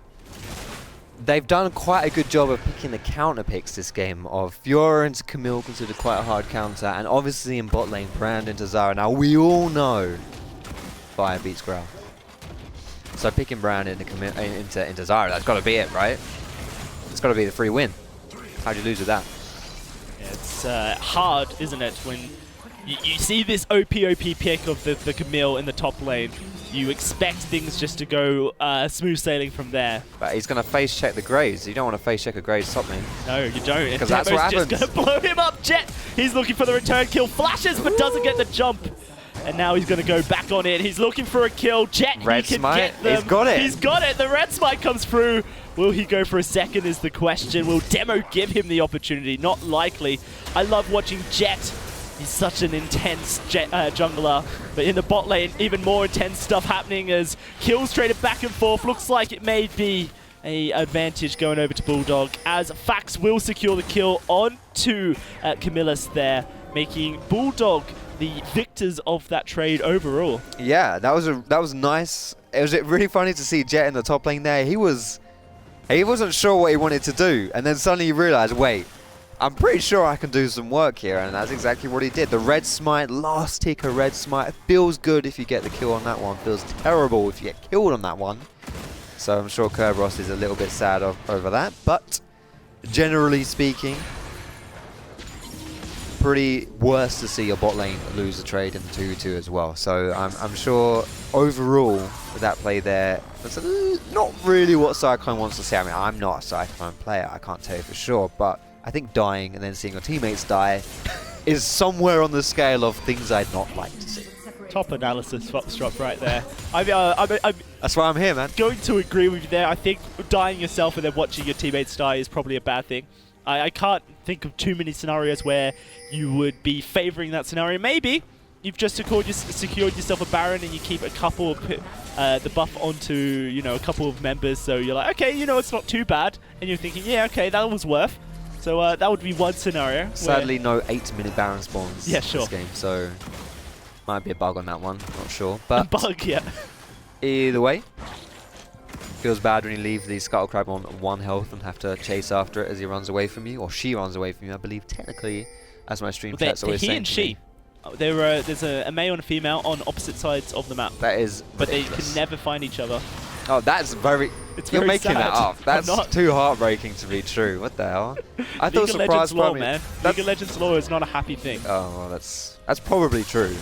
they've done quite a good job of picking the counter picks this game of Fiora into Camille, considered quite a hard counter, and obviously in bot lane, Brand into Zyra. Now we all know Fire beats Growl. So picking Brand into Zyra, that's got to be it, right? It's got to be the free win. How'd you lose with that? Yeah, it's hard, isn't it, when you see this OP pick of the Camille in the top lane. You expect things just to go smooth sailing from there. But he's going to face check the Graves. You don't want to face check a Graves top lane. No, you don't. Because that's what happens. Just going to blow him up. Jet, he's looking for the return kill. Flashes, but doesn't get the jump. And now he's going to go back on it. He's looking for a kill. Jet, Red he can Smite. get them. He's got it. He's got it. The Red Smite comes through. Will he go for a second is the question. Will Demo give him the opportunity? Not likely. I love watching Jet. He's such an intense jungler, but in the bot lane, even more intense stuff happening as kills traded back and forth. Looks like it may be an advantage going over to Bulldog, as Fax will secure the kill onto Camillus there, making Bulldog the victors of that trade overall. Yeah, that was nice. It was really funny to see Jet in the top lane there. He wasn't sure what he wanted to do, and then suddenly he realized, wait, I'm pretty sure I can do some work here, and that's exactly what he did. The Red Smite, last ticker Red Smite, feels good if you get the kill on that one, feels terrible if you get killed on that one. So I'm sure Kerberos is a little bit sad over that, but generally speaking, pretty worse to see your bot lane lose a trade in the 2v2 as well. So I'm sure overall with that play there, that's not really what Cyclone wants to see. I mean, I'm not a Cyclone player, I can't tell you for sure, but I think dying and then seeing your teammates die is somewhere on the scale of things I'd not like to see. Top analysis, Foxtrot, right there. I'm That's why I'm here, man. going to agree with you there. I think dying yourself and then watching your teammates die is probably a bad thing. I can't think of too many scenarios where you would be favoring that scenario. Maybe you've just secured yourself a Baron and you keep a couple of the buff onto, a couple of members, so you're like, okay, it's not too bad, and you're thinking, yeah, okay, that was worth. So that would be one scenario. Sadly, no 8-minute Baron spawns yeah, sure. this game, so Might be a bug on that one, not sure. But a bug, yeah. Either way, feels bad when you leave the Scuttle Crab on 1 health and have to chase after it as he runs away from you, or she runs away from you, I believe, technically, as my stream chat's always saying. He and she. There's a male and a female on opposite sides of the map. That is But ridiculous. they can never find each other. Oh, that's very... You're making that up. That's too heartbreaking to be true. What the hell? I thought surprise law, man. League of Legends law is not a happy thing. Oh, well, that's probably true.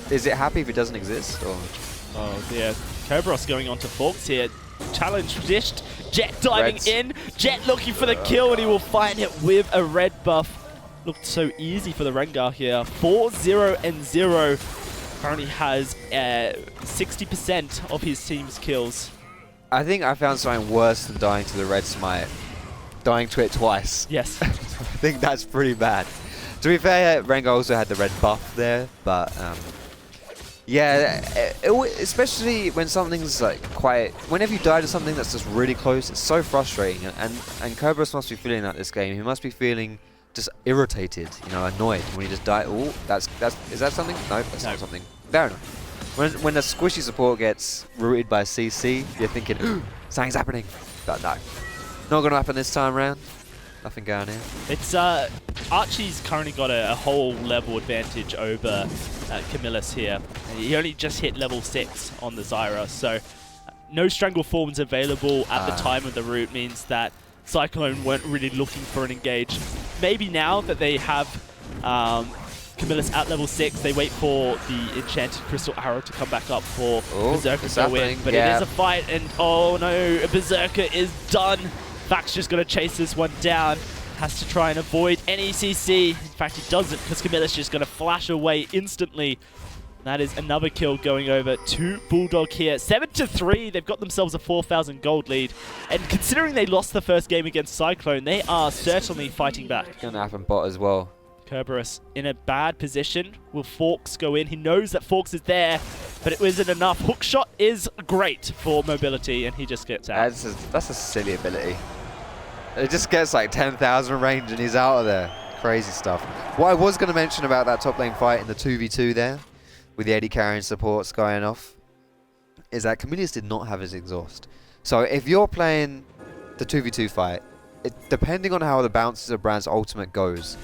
Is it happy if it doesn't exist? Or? Oh dear. Kerberos going on to Forks here. Challenge dished. Jet diving in. Jet looking for the kill, and he will find it with a red buff. Looked so easy for the Rengar here. 4-0-0. Currently has 60% of his team's kills. I think I found something worse than dying to the red smite. Dying to it twice. Yes. I think that's pretty bad. To be fair, Rengar also had the red buff there, but yeah, especially when something's like quite... Whenever you die to something that's just really close, it's so frustrating. And Kerberos must be feeling that this game. He must be feeling just irritated, you know, annoyed when he just died. Oh, is that something? No, that's not something. Fair enough. When a squishy support gets rooted by CC, you're thinking, something's happening. But no. Not going to happen this time around. Nothing going here. It's Archie's currently got a whole level advantage over Camillus here. He only just hit level 6 on the Zyra, so no Strangle Forms available at the time of the root means that Cyclone weren't really looking for an engage. Maybe now that they have Camillus at level 6, they wait for the Enchanted Crystal Arrow to come back up for Berserker to go in. But it is a fight, and oh no, Berserker is done. Vax just going to chase this one down. Has to try and avoid any CC. In fact, he doesn't, because Camillus just going to flash away instantly. That is another kill going over to Bulldog here. 7-3. They've got themselves a 4,000 gold lead. And considering they lost the first game against Cyclone, they are certainly fighting back. Going to happen bot as well. Kerberos in a bad position. Will Forks go in? He knows that Forks is there, but it isn't enough. Hookshot is great for mobility, and he just gets out. That's a silly ability. It just gets like 10,000 range, and he's out of there. Crazy stuff. What I was going to mention about that top lane fight in the 2v2 there, with the AD carrying supports going off, is that Camillus did not have his exhaust. So if you're playing the 2v2 fight, depending on how the bounces of Brand's ultimate goes,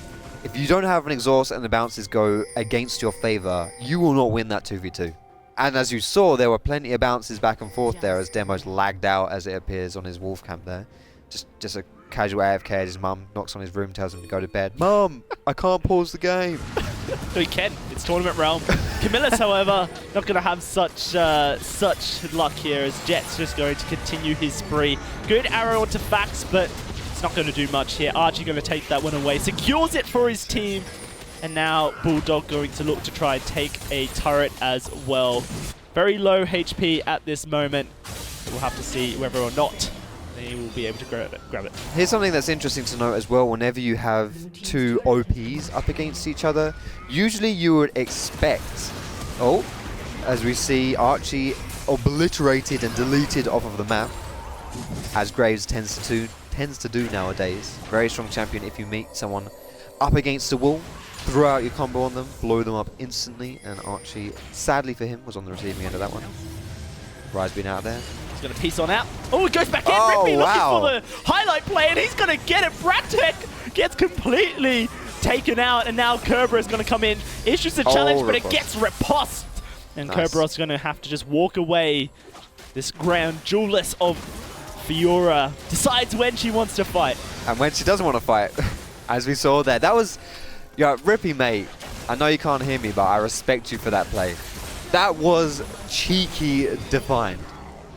if you don't have an exhaust and the bounces go against your favor, you will not win that 2v2. And as you saw, there were plenty of bounces back and forth there as Demo's lagged out, as it appears, on his wolf camp there. Just a casual AFK. His mum knocks on his room, tells him to go to bed. Mum, I can't pause the game. No, he can. It's tournament realm. Camillus, however, not going to have such luck here, as Jet's just going to continue his spree. Good arrow onto Fax, but it's not going to do much here. Archie going to take that one away. Secures it for his team. And now Bulldog going to look to try and take a turret as well. Very low HP at this moment. We'll have to see whether or not they will be able to grab it. Here's something that's interesting to note as well. Whenever you have two OPs up against each other, usually you would expect, as we see Archie obliterated and deleted off of the map, as Graves tends to do nowadays. Very strong champion if you meet someone up against the wall. Throw out your combo on them, blow them up instantly, and Archie, sadly for him, was on the receiving end of that one. Rise being out there. He's going to piece on out. Oh, it goes back in. Rippy looking for the highlight play, and he's going to get it. Bratek gets completely taken out, and now Kerberos is going to come in. Issues the challenge, but it gets riposte. And Kerberos is going to have to just walk away. This grand jeweless of Fiora decides when she wants to fight. And when she doesn't want to fight, as we saw there. That was... Yo, Rippy, mate, I know you can't hear me, but I respect you for that play. That was cheeky defined.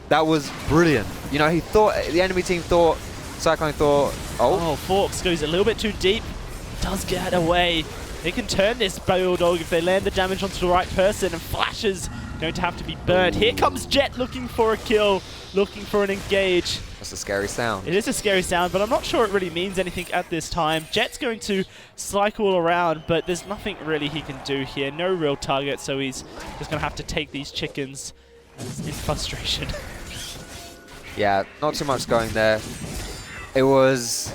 That was brilliant. You know, he thought, the enemy team thought, Cyclone thought, Oh, Forks goes a little bit too deep. Does get away. They can turn this Bulldog if they land the damage onto the right person, and Flasher's going to have to be burned. Here comes Jet looking for a kill, looking for an engage. That's a scary sound. It is a scary sound, but I'm not sure it really means anything at this time. Jet's going to cycle around, but there's nothing really he can do here. No real target, so he's just going to have to take these chickens in frustration. Yeah, not too much going there. It was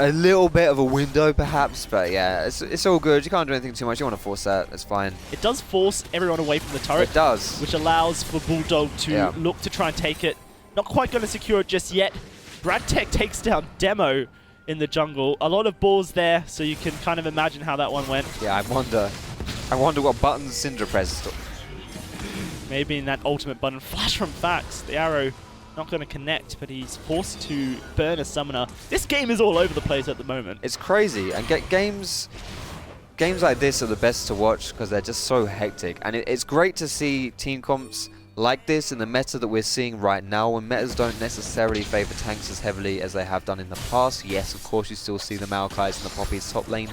a little bit of a window perhaps, but yeah, it's all good. You can't do anything too much. You want to force that, it's fine. It does force everyone away from the turret. It does. Which allows for Bulldog to look to try and take it. Not quite going to secure it just yet. Bradtech takes down Demo in the jungle. A lot of balls there, so you can kind of imagine how that one went. Yeah, I wonder what buttons Syndra pressed. Maybe in that ultimate button. Flash from Fax. The arrow not going to connect, but he's forced to burn a summoner. This game is all over the place at the moment. It's crazy, and games like this are the best to watch because they're just so hectic. And it's great to see team comps like this in the meta that we're seeing right now, when metas don't necessarily favor tanks as heavily as they have done in the past. Yes, of course, you still see the Maokais and the Poppies top lane,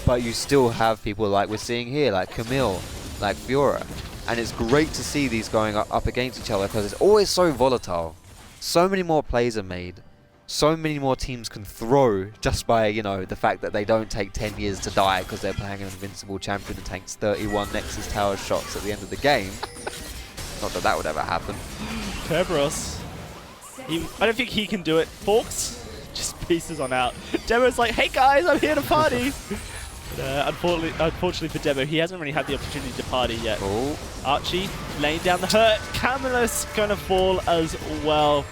but you still have people like we're seeing here, like Camille, like Fiora. And it's great to see these going up against each other because it's always so volatile. So many more plays are made. So many more teams can throw just by, you know, the fact that they don't take 10 years to die because they're playing an invincible champion that takes 31 Nexus Tower shots at the end of the game. Not that that would ever happen. Kerberos. I don't think he can do it. Forks just pieces on out. Demo's like, hey guys, I'm here to party. But, unfortunately for Demo, he hasn't really had the opportunity to party yet. Oh. Archie laying down the hurt. Camillus gonna fall as well.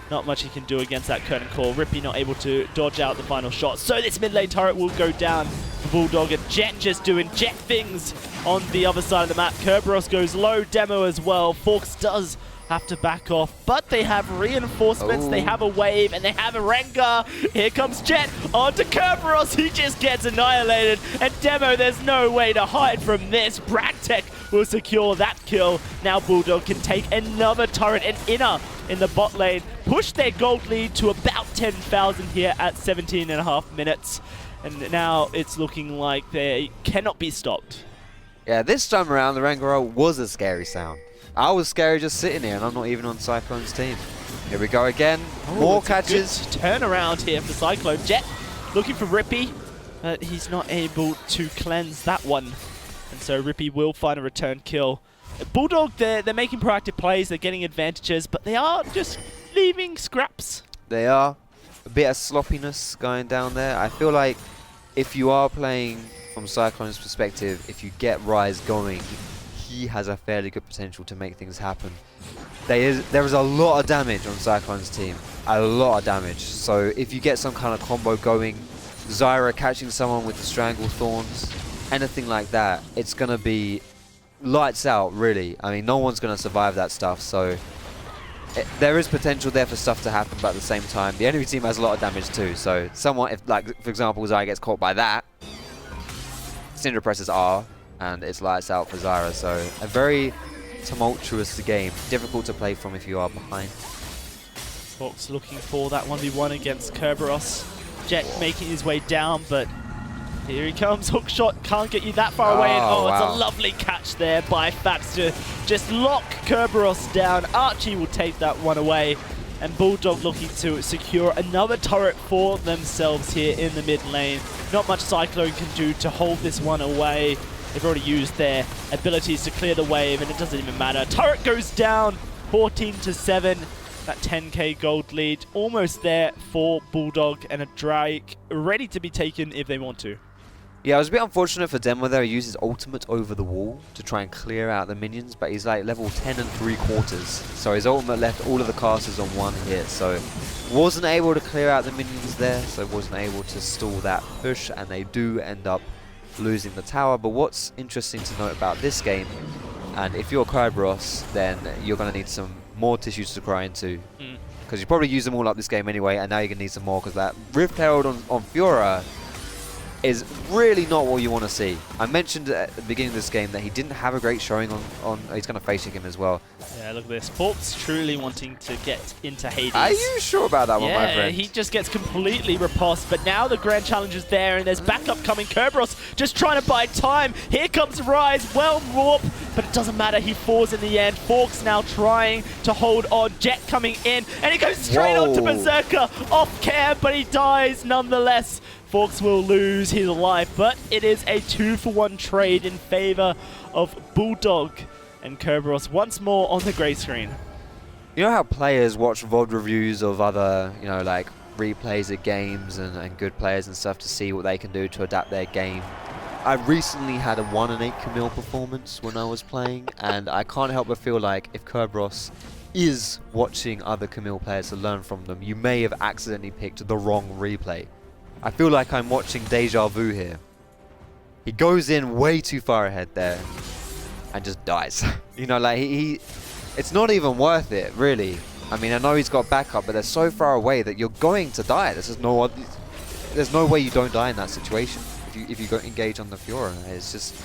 Not much he can do against that curtain call. Rippy not able to dodge out the final shot. So this mid lane turret will go down for Bulldog, and Jet just doing Jet things on the other side of the map. Kerberos goes low, Demo as well. Forks does have to back off, but they have reinforcements, they have a wave, and they have a Rengar. Here comes Jet onto Kerberos. He just gets annihilated, and Demo, there's no way to hide from this. Bradtech will secure that kill. Now Bulldog can take another turret and inner in the bot lane, push their gold lead to about 10,000 here at 17.5 minutes, and now it's looking like they cannot be stopped. Yeah, this time around the Rengar was a scary sound. I was scary just sitting here, and I'm not even on Cyclone's team. Here we go again. More catches. Turn around here for Cyclone. Jet looking for Rippy, but he's not able to cleanse that one. And so Rippy will find a return kill. Bulldog, they're making proactive plays, they're getting advantages, but they are just leaving scraps. They are. A bit of sloppiness going down there. I feel like if you are playing from Cyclone's perspective, if you get Rise going, he has a fairly good potential to make things happen. There is a lot of damage on Cyclone's team. A lot of damage. So if you get some kind of combo going, Zyra catching someone with the Strangle Thorns, anything like that, it's going to be lights out, really. I mean, no one's going to survive that stuff, so there is potential there for stuff to happen, but at the same time, the enemy team has a lot of damage too. So someone, if, like, for example, Zyra gets caught by that, Syndra presses R, and it's lights out for Zyra. So a very tumultuous game, difficult to play from if you are behind. Fox looking for that 1v1 against Kerberos. Jet making his way down, but here he comes. Hook shot can't get you that far away. And wow. It's a lovely catch there by Fax to just lock Kerberos down. Archie will take that one away, and Bulldog looking to secure another turret for themselves here in the mid lane. Not much Cyclone can do to hold this one away. They've already used their abilities to clear the wave, and it doesn't even matter. Turret goes down, 14-7. That 10k gold lead almost there for Bulldog, and a Drake ready to be taken if they want to. Yeah, it was a bit unfortunate for Demo there. He used his ultimate over the wall to try and clear out the minions, but he's like level 10 3/4. So his ultimate left all of the casters on one hit. So wasn't able to clear out the minions there, so wasn't able to stall that push, and they do end up losing the tower. But what's interesting to note about this game, and if you're Kerberos, then you're going to need some more tissues to cry into, because you probably use them all up this game anyway, and now you're going to need some more, because that Rift Herald on Fiora is really not what you want to see. I mentioned at the beginning of this game that he didn't have a great showing on he's going to face him as well. Yeah, look at this. Forks truly wanting to get into Hades. Are you sure about that one, my friend? He just gets completely repulsed, but now the Grand Challenge is there, and there's backup coming. Kerberos just trying to buy time. Here comes Rise, well warp, but it doesn't matter. He falls in the end. Forks now trying to hold on. Jet coming in, and he goes straight onto Berserker. Off cam, but he dies nonetheless. Forks will lose his life, but it is a 2-for-1 trade in favor of Bulldog, and Kerberos once more on the grey screen. You know how players watch VOD reviews of other, you know, like replays of games and good players and stuff to see what they can do to adapt their game. I recently had a 1-8 Camille performance when I was playing, and I can't help but feel like if Kerberos is watching other Camille players to learn from them, you may have accidentally picked the wrong replay. I feel like I'm watching deja vu here. He goes in way too far ahead there and just dies. You know, like it's not even worth it, really. I mean, I know he's got backup, but they're so far away that you're going to die. There's no way you don't die in that situation if you go engage on the Fiora. It's just,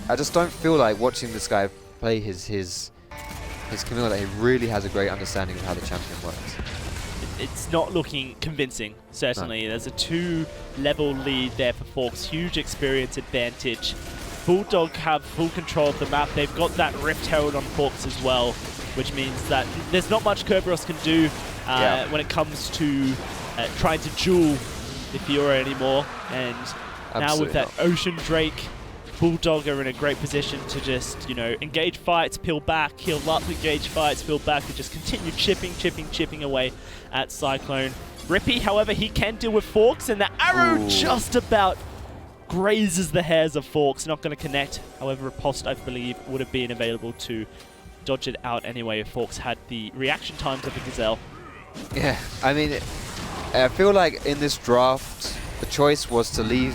I just don't feel like watching this guy play his Camille that he really has a great understanding of how the champion works. It's not looking convincing, certainly. No. There's a 2-level lead there for Forks. Huge experience advantage. Bulldog have full control of the map. They've got that Rift Herald on Forks as well, which means that there's not much Kerberos can do when it comes to trying to duel the Fiora anymore. And now with that Ocean Drake, Bulldog are in a great position to just, you know, engage fights, peel back, heal up, engage fights, peel back, and just continue chipping away at Cyclone. Rippy, however, he can deal with Forks, and the arrow just about grazes the hairs of Forks. Not going to connect. However, Riposte, I believe, would have been available to dodge it out anyway if Forks had the reaction times of the Gazelle. Yeah, I mean, I feel like in this draft, the choice was to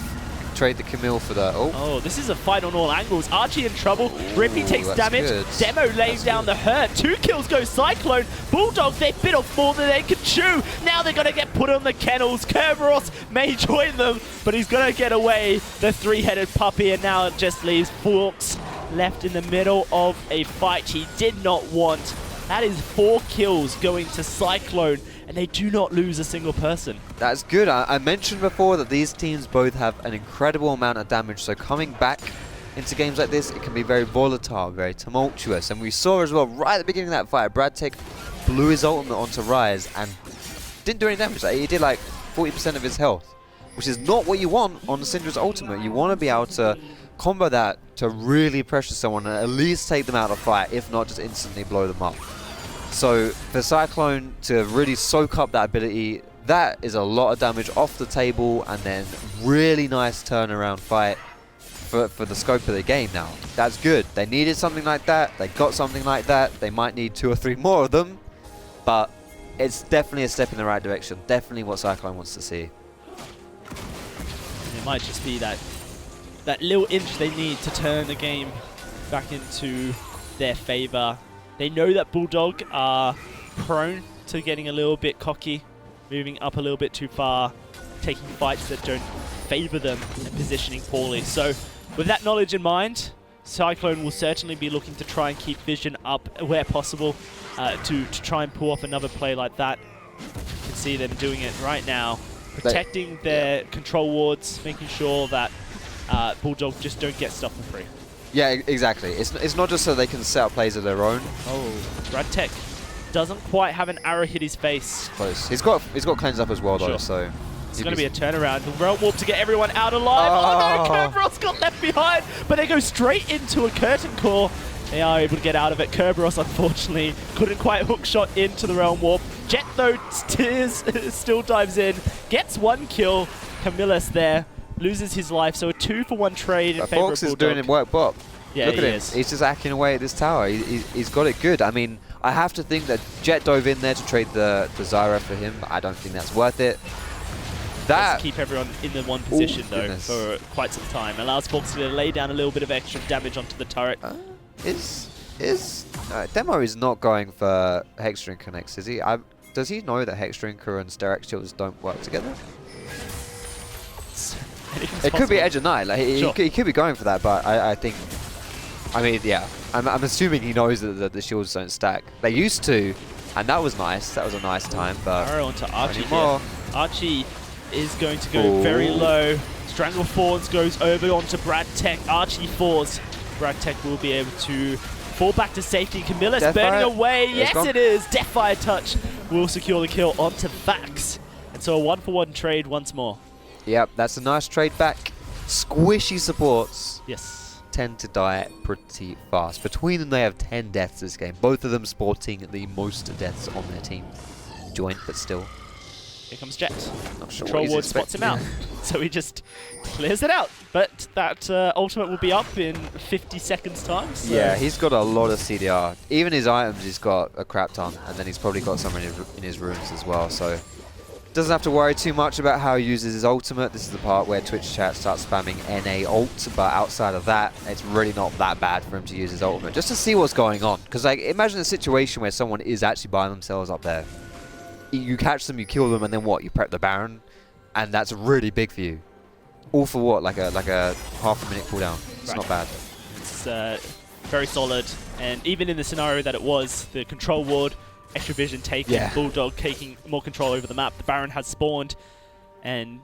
trade the Camille for the... Oh, this is a fight on all angles. Archie in trouble. Rippy takes damage. Good. Demo lays down the hurt. 2 kills go Cyclone. Bulldog, they bit off more than they could chew. Now they're going to get put on the kennels. Kerberos may join them, but he's going to get away. The 3-headed puppy, and now it just leaves Forks left in the middle of a fight he did not want. That is 4 kills going to Cyclone, and they do not lose a single person. That's good. I mentioned before that these teams both have an incredible amount of damage, so coming back into games like this, it can be very volatile, very tumultuous. And we saw as well, right at the beginning of that fight, Bradtech blew his ultimate onto Rise and didn't do any damage. He did like 40% of his health, which is not what you want on Syndra's ultimate. You want to be able to combo that to really pressure someone and at least take them out of fight, if not just instantly blow them up. So for Cyclone to really soak up that ability, that is a lot of damage off the table, and then really nice turnaround fight for the scope of the game now. That's good. They needed something like that. They got something like that. They might need 2 or 3 more of them, but it's definitely a step in the right direction. Definitely what Cyclone wants to see. And it might just be that little inch they need to turn the game back into their favor. They know that Bulldog are prone to getting a little bit cocky, moving up a little bit too far, taking fights that don't favor them and positioning poorly. So with that knowledge in mind, Cyclone will certainly be looking to try and keep vision up where possible to try and pull off another play like that. You can see them doing it right now, protecting their control wards, making sure that Bulldog just don't get stuff for free. Yeah, exactly. It's not just so they can set up plays of their own. Oh, Bradtech doesn't quite have an arrow hit his face. Close. He's got cleanse up as well though, so it's going to be a turnaround. The Realm Warp to get everyone out alive. Oh no, Kerberos got left behind, but they go straight into a curtain core. They are able to get out of it. Kerberos, unfortunately, couldn't quite hook shot into the Realm Warp. Jet, though, still dives in, gets 1 kill. Camillus there loses his life, so a 2-for-1 trade in favor of Fox Bulldog. is doing it work, Bob. Yeah, look at him. He's just hacking away at this tower. He's got it good. I mean, I have to think that Jet dove in there to trade the Zyra for him. I don't think that's worth it. That keep everyone in the one position though for quite some time. Allows Fox to lay down a little bit of extra damage onto the turret. Demo is not going for Hexstring connects, is he? Does he know that Hexstring and Sterek shields don't work together? It could be Edge of Night. Like he could be going for that, but I think. I mean, yeah. I'm assuming he knows that the shields don't stack. They used to, and that was nice. That was a nice time, but arrow onto Archie here. Archie is going to go very low. Strangle Fawns goes over onto Bradtech. Archie falls. Bradtech will be able to fall back to safety. Camillus burning away. Yes, it is. Deathfire Touch will secure the kill onto Vax. And so a 1-for-1 trade once more. Yep, that's a nice trade back. Squishy supports. Yes. Tend to die pretty fast. Between them, they have 10 deaths this game. Both of them sporting the most deaths on their team. Joint, but still. Here comes Jet. Not sure Control Ward spots him out. So he just clears it out. But that ultimate will be up in 50 seconds time. So. Yeah, he's got a lot of CDR. Even his items, he's got a crap ton. And then he's probably got some in his runes as well. So doesn't have to worry too much about how he uses his ultimate. This is the part where Twitch chat starts spamming NA ult. But outside of that, it's really not that bad for him to use his ultimate. Just to see what's going on. Because like, imagine a situation where someone is actually by themselves up there. You catch them, you kill them, and then what? You prep the Baron, and that's really big for you. All for what? Like a half a minute cooldown. It's not bad. It's very solid, and even in the scenario that it was, the control ward, extra vision taken, Bulldog taking more control over the map. The Baron has spawned, and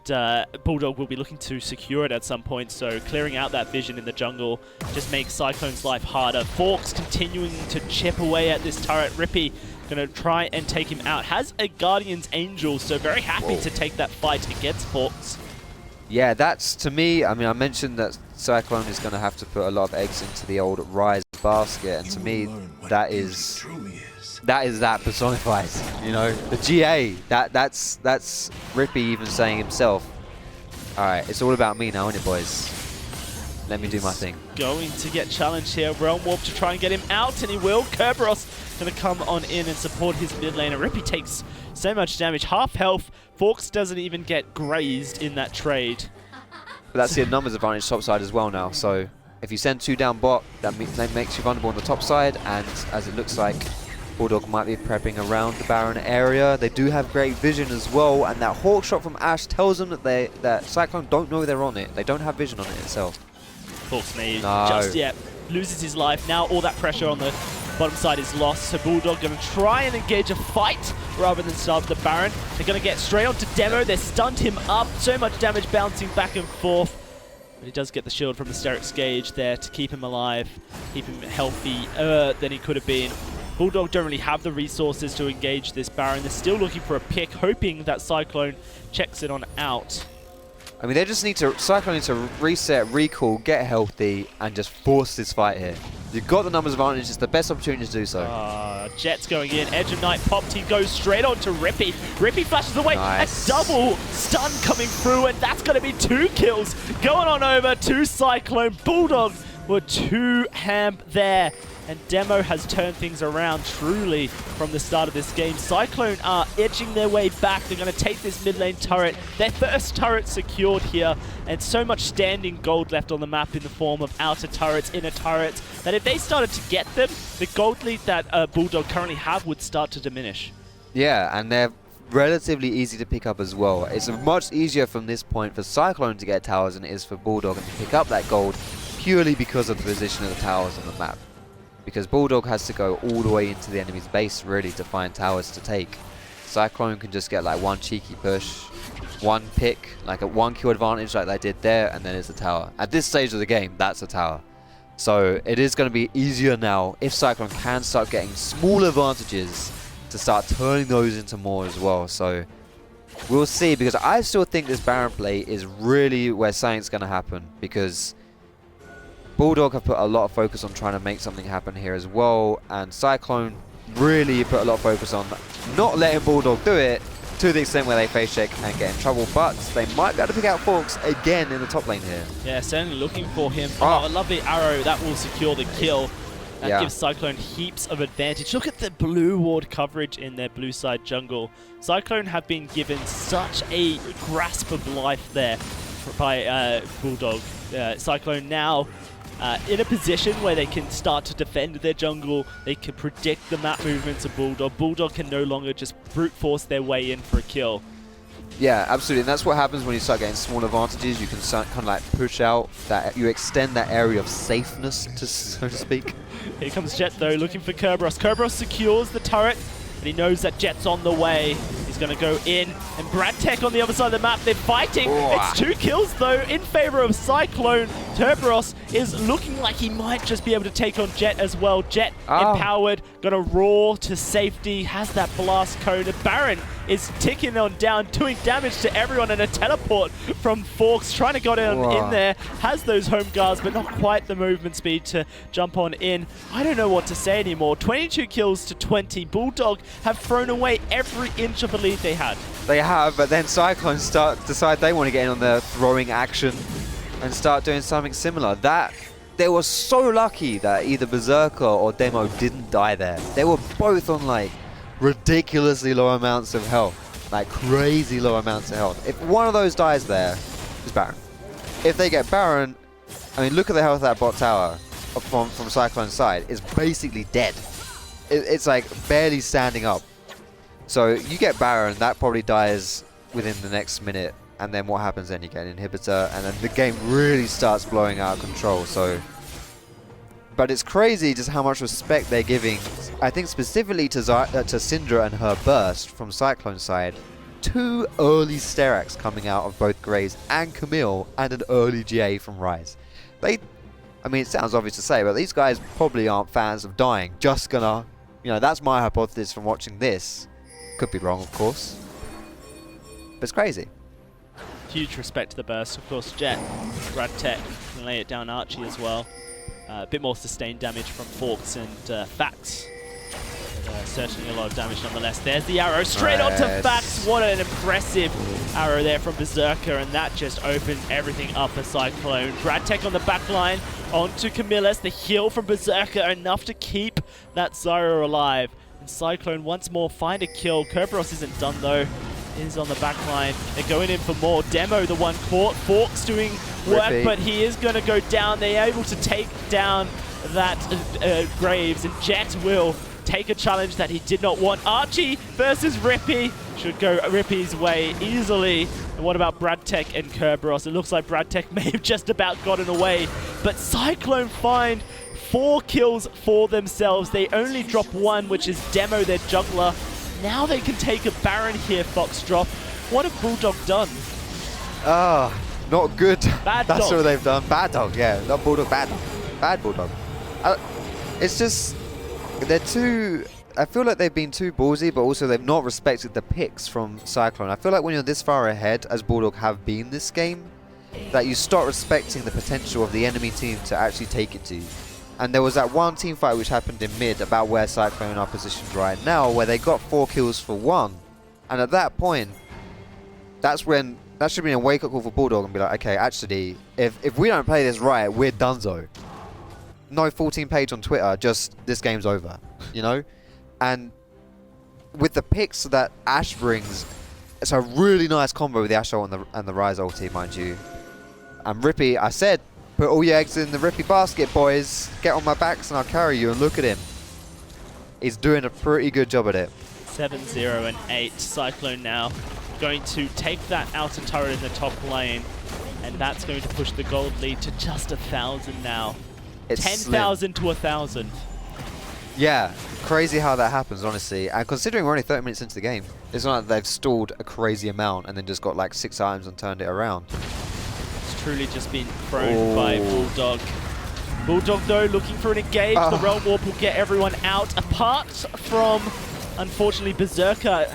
Bulldog will be looking to secure it at some point. So clearing out that vision in the jungle just makes Cyclone's life harder. Forks continuing to chip away at this turret. Rippy going to try and take him out. Has a Guardian's Angel, so very happy to take that fight against Forks. Yeah, that's, to me, I mean, I mentioned that Cyclone is going to have to put a lot of eggs into the old Rise basket, and to me, that is that personified. You know, the GA, that's Rippy even saying himself, alright, it's all about me now, isn't it, boys? Let me do my thing. Going to get challenged here. Realm Warp to try and get him out, and he will. Kerberos going to come on in and support his mid laner. Rippy takes so much damage. Half health. Forks doesn't even get grazed in that trade. But that's the numbers advantage topside as well now. So if you send 2 down bot, that makes you vulnerable on the top side. And as it looks like, Bulldog might be prepping around the Baron area. They do have great vision as well. And that Hawk shot from Ashe tells them that that Cyclone don't know they're on it. They don't have vision on it itself. Forks may just yet loses his life. Now all that pressure on the bottom side is lost, so Bulldog going to try and engage a fight rather than starve the Baron. They're going to get straight onto Demo. They stunned him up. So much damage bouncing back and forth. But he does get the shield from the Sterix Gauge there to keep him alive, keep him healthy than he could have been. Bulldog don't really have the resources to engage this Baron. They're still looking for a pick, hoping that Cyclone checks it on out. I mean, they just need to, Cyclone needs to reset, recall, get healthy, and just force this fight here. You've got the numbers advantage, it's the best opportunity to do so. Jet's going in, Edge of Night popped, he goes straight on to Rippy. Rippy flashes away, a double stun coming through, and that's going to be 2 kills. Going on over to Cyclone. Bulldog were 2 ham there. And Demo has turned things around truly from the start of this game. Cyclone are edging their way back. They're going to take this mid lane turret. Their first turret secured here. And so much standing gold left on the map in the form of outer turrets, inner turrets, that if they started to get them, the gold lead that Bulldog currently have would start to diminish. Yeah, and they're relatively easy to pick up as well. It's much easier from this point for Cyclone to get towers than it is for Bulldog to pick up that gold purely because of the position of the towers on the map. Because Bulldog has to go all the way into the enemy's base, really, to find towers to take. Cyclone can just get like 1 cheeky push, 1 pick, like a 1 kill advantage like they did there, and then it's a tower. At this stage of the game, that's a tower. So it is going to be easier now, if Cyclone can start getting small advantages, to start turning those into more as well. So we'll see, because I still think this Baron play is really where something's going to happen, because Bulldog have put a lot of focus on trying to make something happen here as well, and Cyclone really put a lot of focus on not letting Bulldog do it to the extent where they face check and get in trouble, but they might be able to pick out Forks again in the top lane here. Yeah, certainly looking for him. Oh, a lovely arrow that will secure the kill. That gives Cyclone heaps of advantage. Look at the blue ward coverage in their blue side jungle. Cyclone have been given such a grasp of life there by Bulldog. Cyclone now in a position where they can start to defend their jungle. They can predict the map movements of Bulldog. Bulldog can no longer just brute force their way in for a kill. Yeah, absolutely, and that's what happens when you start getting small advantages. You can start kind of like push out that, you extend that area of safeness, so to speak. Here comes Jet though, looking for Kerberos. Kerberos secures the turret, but he knows that Jet's on the way. He's going to go in, and Bradtech on the other side of the map, they're fighting. It's 2 kills though in favor of Cyclone. Kerberos is looking like he might just be able to take on Jet as well. Jet empowered, gonna roar to safety, has that blast cone. Baron is ticking on down, doing damage to everyone, and a teleport from Forks trying to get in there. Has those home guards, but not quite the movement speed to jump on in. I don't know what to say anymore. 22 kills to 20. Bulldog have thrown away every inch of the lead they had. They have, but then Cyclones decide they want to get in on the throwing action and start doing something similar. They were so lucky that either Berserker or Demo didn't die there. They were both on like ridiculously low amounts of health, like crazy low amounts of health. If one of those dies there, it's Baron. If they get Baron, I mean, look at the health of that bot tower from Cyclone's side. It's basically dead. It's like barely standing up. So you get Baron, that probably dies within the next minute. And then what happens then? You get an inhibitor, and then the game really starts blowing out of control. So, but it's crazy just how much respect they're giving. I think specifically to Syndra and her burst from Cyclone's side. 2 early Steraks coming out of both Graves and Camille, and an early GA from Ryze. I mean, it sounds obvious to say, but these guys probably aren't fans of dying. Just gonna, you know, that's my hypothesis from watching this. Could be wrong, of course. But it's crazy. Huge respect to the burst. Of course, Jet, Radtech can lay it down Archie as well. A bit more sustained damage from Forks and Fax. Certainly a lot of damage nonetheless. There's the arrow straight onto Fax. What an impressive arrow there from Berserker, and that just opened everything up for Cyclone. Radtech on the back line, onto Camillus. The heal from Berserker, enough to keep that Zyro alive. And Cyclone once more find a kill. Kerberos isn't done though. Is on the back line. They're going in for more. Demo, the one caught. Forks doing work, but he is going to go down. They're able to take down that Graves, and Jet will take a challenge that he did not want. Archie versus Rippy. Should go Rippy's way easily. And what about Bradtech and Kerberos? It looks like Bradtech may have just about gotten away, but Cyclone find 4 kills for themselves. They only drop 1, which is Demo, their juggler. Now they can take a Baron here, Foxdrop. What have Bulldog done? Not good. Bad That's dog. what they've done. Bad dog, yeah. Not Bulldog, bad dog. Bad Bulldog. It's just, they're too, I feel like they've been too ballsy, but also they've not respected the picks from Cyclone. I feel like when you're this far ahead, as Bulldog have been this game, that you start respecting the potential of the enemy team to actually take it to you. And there was that one team fight which happened in mid about where Cyclone are positioned right now, where they got 4 kills for 1. And at that point, that's when, that should be a wake-up call for Bulldog and be like, okay, actually, if we don't play this right, we're donezo. No 14 page on Twitter, just this game's over, you know? And with the picks that Ashe brings, it's a really nice combo with the Ashe ult and the Ryze ulti, mind you. And Rippy, I said, put all your eggs in the Rippy basket, boys. Get on my backs and I'll carry you, and look at him. He's doing a pretty good job at it. 7-0 and 8. Cyclone now going to take that outer turret in the top lane, and that's going to push the gold lead to just 1,000 now. 10,000 to 1,000. Yeah, crazy how that happens, honestly. And considering we're only 30 minutes into the game, it's not like they've stalled a crazy amount and then just got like 6 items and turned it around. Truly just been thrown by Bulldog. Bulldog though looking for an engage. The Realm Warp will get everyone out, apart from, unfortunately, Berserker.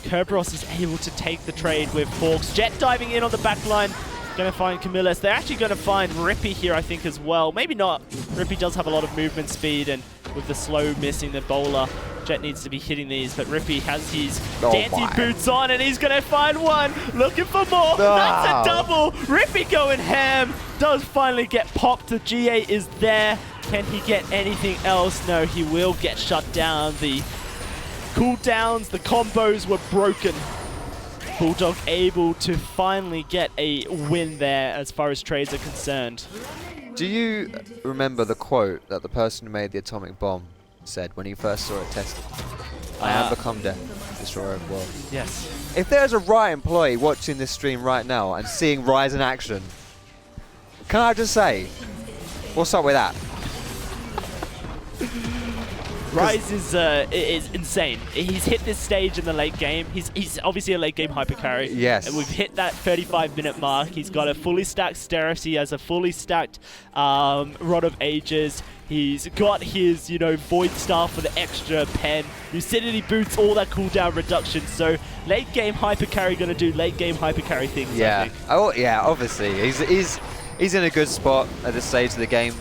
Kerberos is able to take the trade with Forks. Jet diving in on the back line. Going to find Camillus. They're actually going to find Rippy here, I think, as well. Maybe not. Rippy does have a lot of movement speed, and with the slow missing the bowler, Jet needs to be hitting these, but Rippy has his dancing boots on, and he's going to find one. Looking for more. That's a double. Rippy going ham. Does finally get popped. The GA is there. Can he get anything else? No, he will get shut down. The cooldowns, the combos were broken. Bulldog able to finally get a win there as far as trades are concerned. Do you remember the quote that the person who made the atomic bomb said when he first saw it tested? I have become death, destroyer of worlds. Yes. If there's a Riot employee watching this stream right now and seeing Ryze in action, can I just say, what's up with that? Rise is insane. He's hit this stage in the late game. He's obviously a late game hyper carry. Yes. And we've hit that 35-minute mark. He's got a fully stacked Steris. He has a fully stacked Rod of Ages. He's got his, Void Staff for the extra pen. Lucidity boots, all that cooldown reduction. So late game hyper carry gonna do late game hyper carry things. Yeah. I think. Oh yeah. Obviously, he's in a good spot at this stage of the game.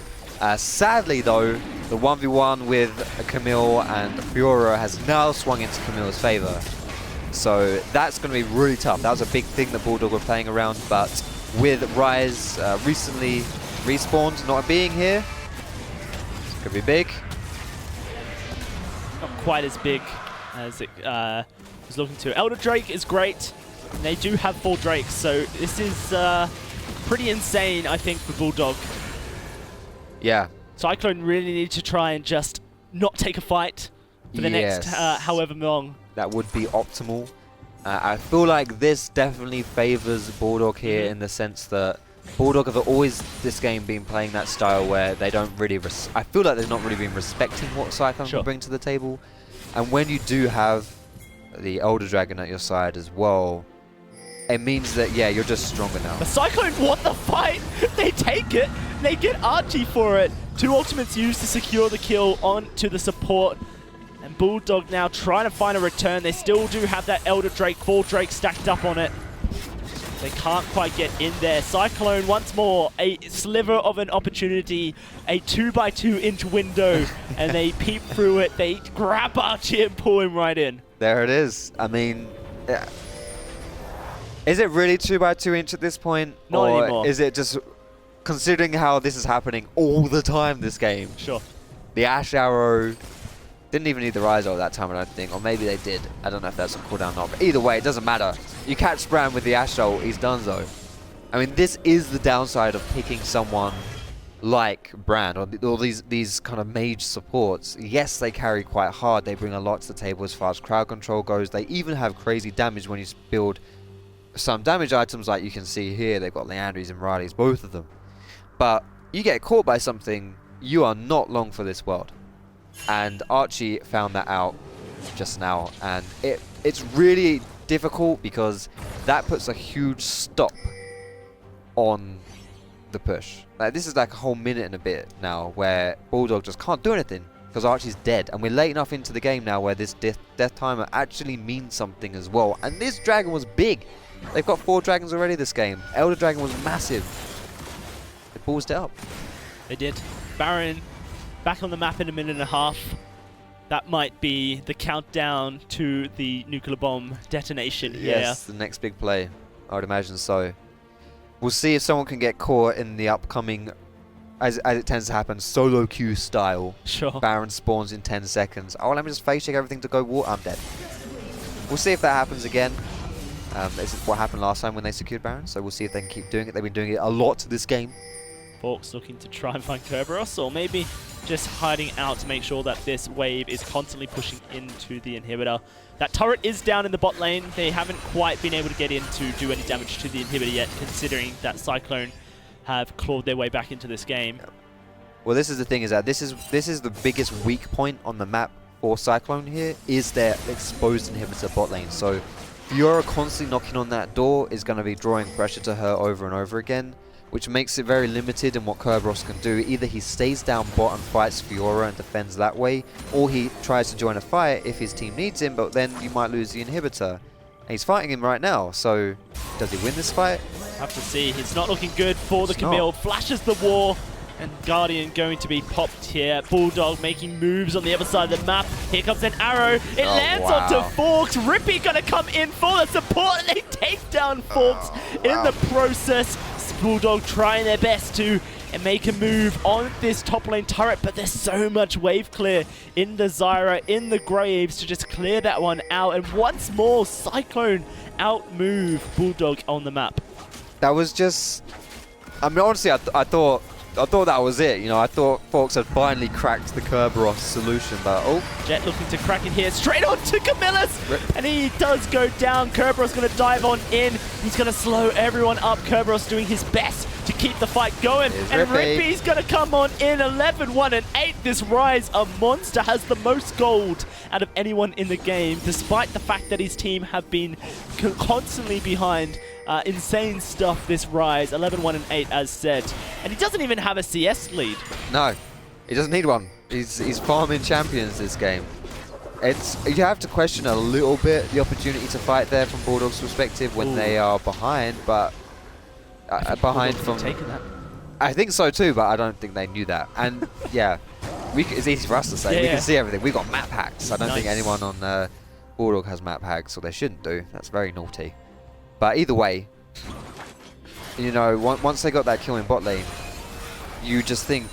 Sadly though, the 1v1 with Camille and Fiora has now swung into Camille's favor. So that's going to be really tough. That was a big thing that Bulldog were playing around, but with Rise recently respawned, not being here, it's going to be big. Not quite as big as it was looking to. Elder Drake is great. And they do have 4 Drakes, so this is pretty insane, I think, for Bulldog. Yeah. Cyclone really need to try and just not take a fight for the next however long. That would be optimal. I feel like this definitely favors Bulldog here in the sense that Bulldog have always this game been playing that style where they don't really I feel like they've not really been respecting what Cyclone can bring to the table. And when you do have the Elder Dragon at your side as well, it means that, yeah, you're just stronger now. The Cyclone won the fight! They take it! They get Archie for it! 2 ultimates used to secure the kill onto the support. And Bulldog now trying to find a return. They still do have that Elder Drake, 4 Drake stacked up on it. They can't quite get in there. Cyclone once more, a sliver of an opportunity, a 2x2 inch window, and they peep through it. They grab Archie and pull him right in. There it is. I mean, yeah. Is it really 2x2 inch at this point? Not or anymore. Is it just, considering how this is happening all the time this game? Sure. The Ash Arrow didn't even need the Rise at that time, I don't think. Or maybe they did. I don't know if that's a cooldown or not. But either way, it doesn't matter. You catch Prem with the Ash ult, he's donezo. I mean, this is the downside of picking someone like Brand or these kind of mage supports. Yes, they carry quite hard. They bring a lot to the table as far as crowd control goes. They even have crazy damage when you build some damage items like you can see here. They've got Leandries and Rileys, both of them. But you get caught by something, you are not long for this world. And Archie found that out just now. And it's really difficult because that puts a huge stop on the push. Like, this is like a whole minute and a bit now where Bulldog just can't do anything because Archie's dead. And we're late enough into the game now where this death timer actually means something as well. And this dragon was big. They've got 4 dragons already this game. Elder Dragon was massive. They ballsed it up. They did. Baron back on the map in a minute and a half. That might be the countdown to the nuclear bomb detonation here. Yes, the next big play. I would imagine so. We'll see if someone can get caught in the upcoming, as it tends to happen, solo queue style. Sure. Baron spawns in 10 seconds. Oh, let me just face check everything to go water. I'm dead. We'll see if that happens again. This is what happened last time when they secured Baron, so we'll see if they can keep doing it. They've been doing it a lot this game. Forks looking to try and find Kerberos, or maybe just hiding out to make sure that this wave is constantly pushing into the inhibitor. That turret is down in the bot lane. They haven't quite been able to get in to do any damage to the inhibitor yet, considering that Cyclone have clawed their way back into this game. Well, this is the thing, is that this is the biggest weak point on the map for Cyclone here, is their exposed inhibitor bot lane. So Fiora constantly knocking on that door is going to be drawing pressure to her over and over again, which makes it very limited in what Kerberos can do. Either he stays down bot and fights Fiora and defends that way, or he tries to join a fight if his team needs him, but then you might lose the inhibitor. And he's fighting him right now, so does he win this fight? Have to see. It's not looking good for the Camille. Flashes the war, and Guardian going to be popped here. Bulldog making moves on the other side of the map. Here comes an arrow. It lands onto Forks. Rippy gonna come in for the support, and they take down Forks in the process. Bulldog trying their best to make a move on this top lane turret, but there's so much wave clear in the Zyra, in the Graves to just clear that one out. And once more, Cyclone outmove Bulldog on the map. That was just, I mean, honestly, I thought that was it. You know, I thought Forks had finally cracked the Kerberos solution, but Jet looking to crack it here, straight on to Camillus, and he does go down. Kerberos going to dive on in. He's going to slow everyone up. Kerberos doing his best to keep the fight going. And Rippy's going to come on in 11-1 and 8. This Rise, a monster, has the most gold out of anyone in the game, despite the fact that his team have been constantly behind. Insane stuff, this Rise. 11-1 and 8, as said. And he doesn't even have a CS lead. No, he doesn't need one. He's farming champions this game. You have to question a little bit the opportunity to fight there from Bulldog's perspective when they are behind, but behind from. That. I think so too, but I don't think they knew that. And yeah, it's easy for us to say. We can see everything. We got map hacks. I don't think anyone on Bulldog has map hacks, or they shouldn't do. That's very naughty. But either way, you know, once they got that kill in bot lane, you just think,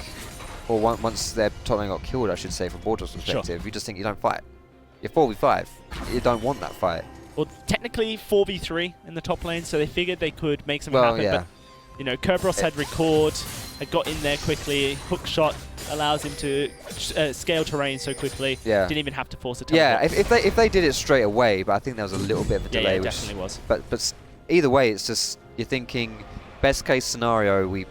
or once their top lane got killed, I should say, from Bulldog's perspective, you just think you don't fight. You're 4v5. You don't want that fight. Well, technically 4v3 in the top lane, so they figured they could make something happen. Yeah. But, you know, Kerberos had record, had got in there quickly. Hook shot allows him to scale terrain so quickly. Yeah. Didn't even have to force a teleport. Yeah, if they did it straight away, but I think there was a little bit of a delay. Yeah, it definitely was. But either way, it's just, you're thinking, best case scenario, you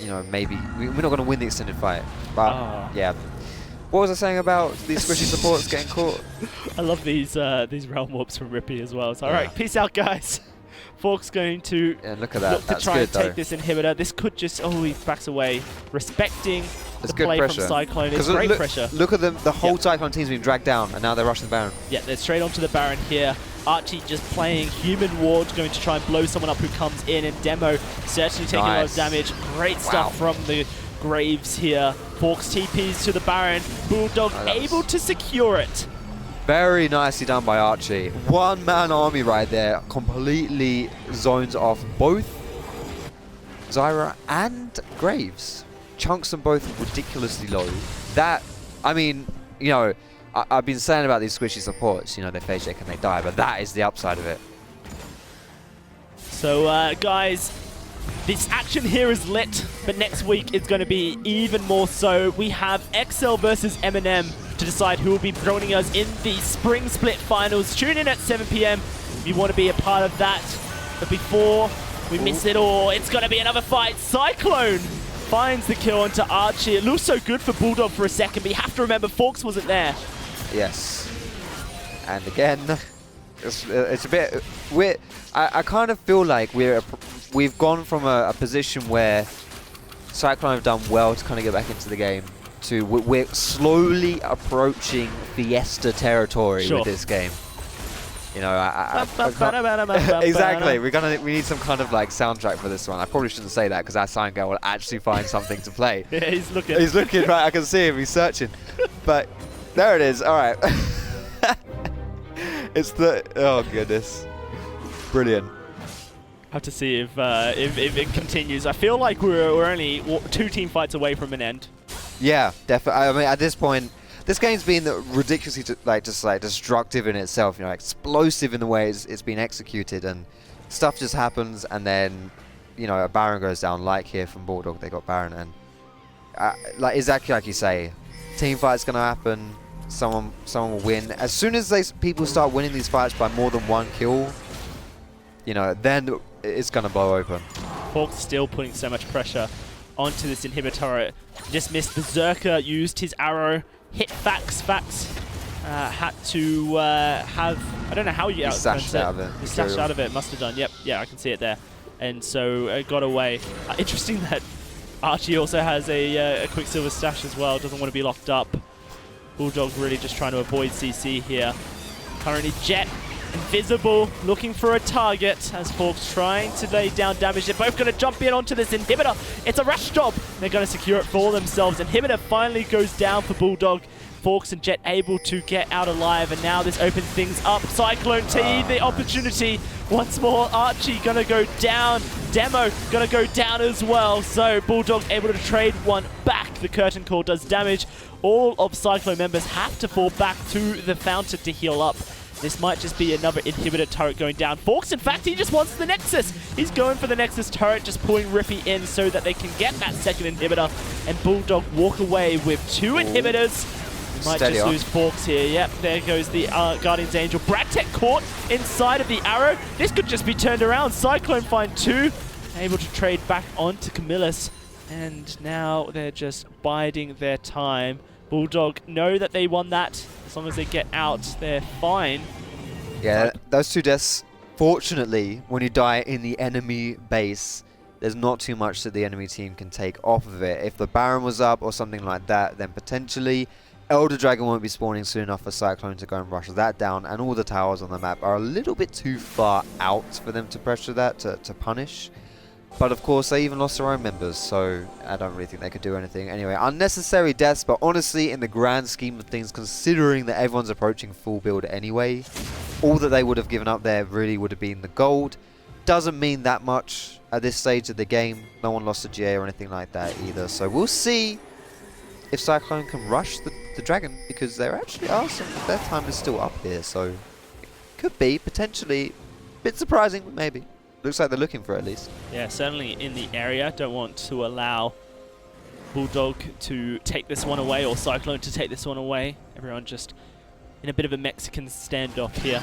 know, maybe we're not going to win the extended fight. But yeah. What was I saying about these squishy supports getting caught? I love these realm warps from Rippy as well. So, all right, peace out, guys. Fork's going to look at that. Look to try and take this inhibitor. This could just, he backs away, respecting the play pressure from Cyclone. It's great pressure. Look at them. The whole Cyclone team's been dragged down, and now they're rushing the Baron. Yeah, they're straight onto the Baron here. Archie just playing human ward, going to try and blow someone up who comes in, and Demo certainly taking a lot of damage. Great stuff from the Graves here. Forks TPs to the Baron. Bulldog able to secure it. Very nicely done by Archie. One-man army right there. Completely zones off both Zyra and Graves. Chunks them both ridiculously low. That, I mean, you know, I've been saying about these squishy supports, you know, they phase check and they die, but that is the upside of it. So, guys, this action here is lit, but next week it's going to be even more so. We have XL versus M&M to decide who will be joining us in the Spring Split Finals. Tune in at 7 PM if you want to be a part of that. But before we miss it all, it's going to be another fight. Cyclone finds the kill onto Archie. It looks so good for Bulldog for a second, but you have to remember Forks wasn't there. Yes. And again, it's a bit... I kind of feel like we've gone from a position where Cyclone have done well to kind of get back into the game to we're slowly approaching Fiesta territory with this game. You know, exactly. We need some kind of like soundtrack for this one. I probably shouldn't say that because our sign guy will actually find something to play. Yeah, he's looking. He's looking, right? I can see him. He's searching. But there it is. All right. It's the... Oh, goodness. Brilliant. Have to see if it continues. I feel like we're only 2 team fights away from an end. Yeah, definitely. I mean, at this point, this game's been ridiculously destructive in itself. You know, explosive in the way it's been executed, and stuff just happens, and then, you know, a Baron goes down. Like here from Bulldog, they got Baron, and like exactly like you say, team fight's gonna happen. Someone will win. As soon as people start winning these fights by more than 1 kill, you know, then it's gonna blow open. Fork's still putting so much pressure onto this inhibitor turret. Just missed. Berserker used his arrow, hit Fax. Had to have, I don't know how you stashed out of it. He stashed out of it, must have done. Yep, yeah, I can see it there. And so got away. Interesting that Archie also has a Quicksilver stash as well, doesn't want to be locked up. Bulldog really just trying to avoid CC here. Currently Jet invisible, looking for a target as Forks trying to lay down damage. They're both going to jump in onto this inhibitor. It's a rush job. They're going to secure it for themselves. Inhibitor finally goes down for Bulldog. Forks and Jet able to get out alive, and now this opens things up. Cyclone T, the opportunity once more. Archie gonna go down. Demo gonna go down as well. So Bulldog able to trade one back. The curtain call does damage. All of Cyclone members have to fall back to the fountain to heal up. This might just be another inhibitor turret going down. Forks, in fact, he just wants the Nexus. He's going for the Nexus turret, just pulling Rippy in so that they can get that second inhibitor. And Bulldog walk away with 2 inhibitors. Might just lose Forks here. Yep, there goes the Guardian's Angel. Bradtech caught inside of the arrow. This could just be turned around. Cyclone find 2. able to trade back onto Camillus, and now they're just biding their time. Bulldog know that they won that. As long as they get out, they're fine. Yeah, those 2 deaths, fortunately, when you die in the enemy base, there's not too much that the enemy team can take off of it. If the Baron was up or something like that, then potentially Elder Dragon won't be spawning soon enough for Cyclone to go and rush that down, and all the towers on the map are a little bit too far out for them to pressure that, to punish. But of course, they even lost their own members, so I don't really think they could do anything. Anyway, unnecessary deaths, but honestly, in the grand scheme of things, considering that everyone's approaching full build anyway, all that they would have given up there really would have been the gold. Doesn't mean that much at this stage of the game. No one lost a GA or anything like that either. So we'll see if Cyclone can rush the Dragon, because there actually are some, their time is still up here. So it could be potentially a bit surprising, but maybe. Looks like they're looking for it at least. Yeah, certainly in the area. Don't want to allow Bulldog to take this one away, or Cyclone to take this one away. Everyone just in a bit of a Mexican standoff here.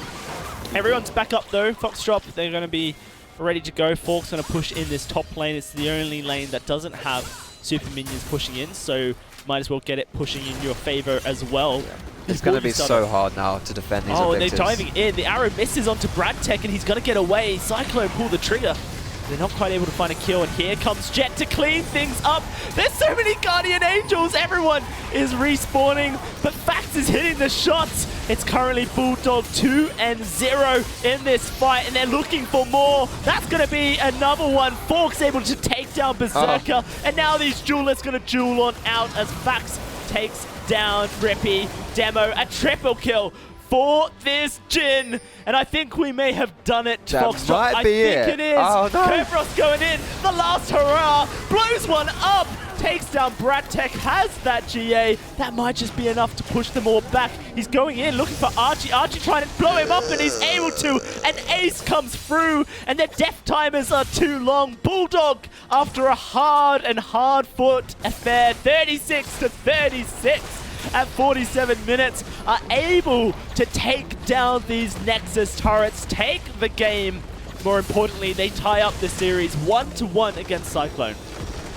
Everyone's back up though. Foxdrop, they're going to be ready to go. Fork's going to push in this top lane. It's the only lane that doesn't have super minions pushing in, so might as well get it pushing in your favor as well. Yeah. It's going to be so hard now to defend these objectives. They're diving in. The arrow misses onto Bradtech, and he's going to get away. Cyclone pull the trigger. They're not quite able to find a kill, and here comes Jet to clean things up. There's so many Guardian Angels. Everyone is respawning, but Fax is hitting the shots. It's currently Bulldog 2-0 in this fight, and they're looking for more. That's going to be another one. Fork's able to take down Berserker, and now these duelists going to duel on out as Fax takes down Rippy. Demo, a triple kill for this Jhin, and I think we may have done it. Foxtrot, I think it is. Oh, no. Kerberos going in, the last hurrah, blows one up, takes down Bradtech, has that GA. That might just be enough to push them all back. He's going in, looking for Archie. Archie trying to blow him up, and he's able to. An ace comes through, and their death timers are too long. Bulldog, after a hard-fought affair, 36-36. At 47 minutes, are able to take down these Nexus turrets, take the game. More importantly, they tie up the series 1-1 against Cyclone.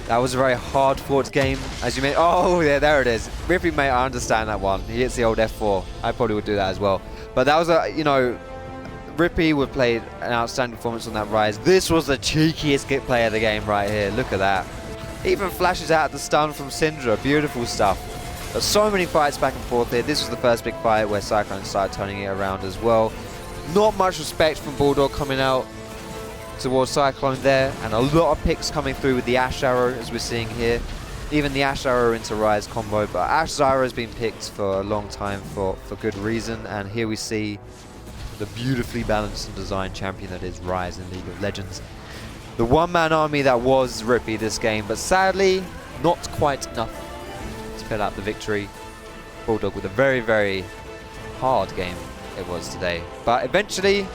That was a very hard-fought game, as you mentioned. Oh, yeah, there it is. Rippy, mate, I understand that one. He hits the old F4. I probably would do that as well. But that was a, you know, Rippy would play an outstanding performance on that Rise. This was the cheekiest play of the game right here. Look at that. Even flashes out the stun from Syndra. Beautiful stuff. But so many fights back and forth here. This was the first big fight where Cyclone started turning it around as well. Not much respect from Bulldog coming out towards Cyclone there, and a lot of picks coming through with the Ash Arrow, as we're seeing here. Even the Ash Arrow into Rise combo, but Ash Zyra has been picked for a long time for good reason, and here we see the beautifully balanced and designed champion that is Rise in League of Legends. The one-man army that was Rippy this game, but sadly, not quite enough to fill out the victory. Bulldog with a very, very hard game it was today. But eventually,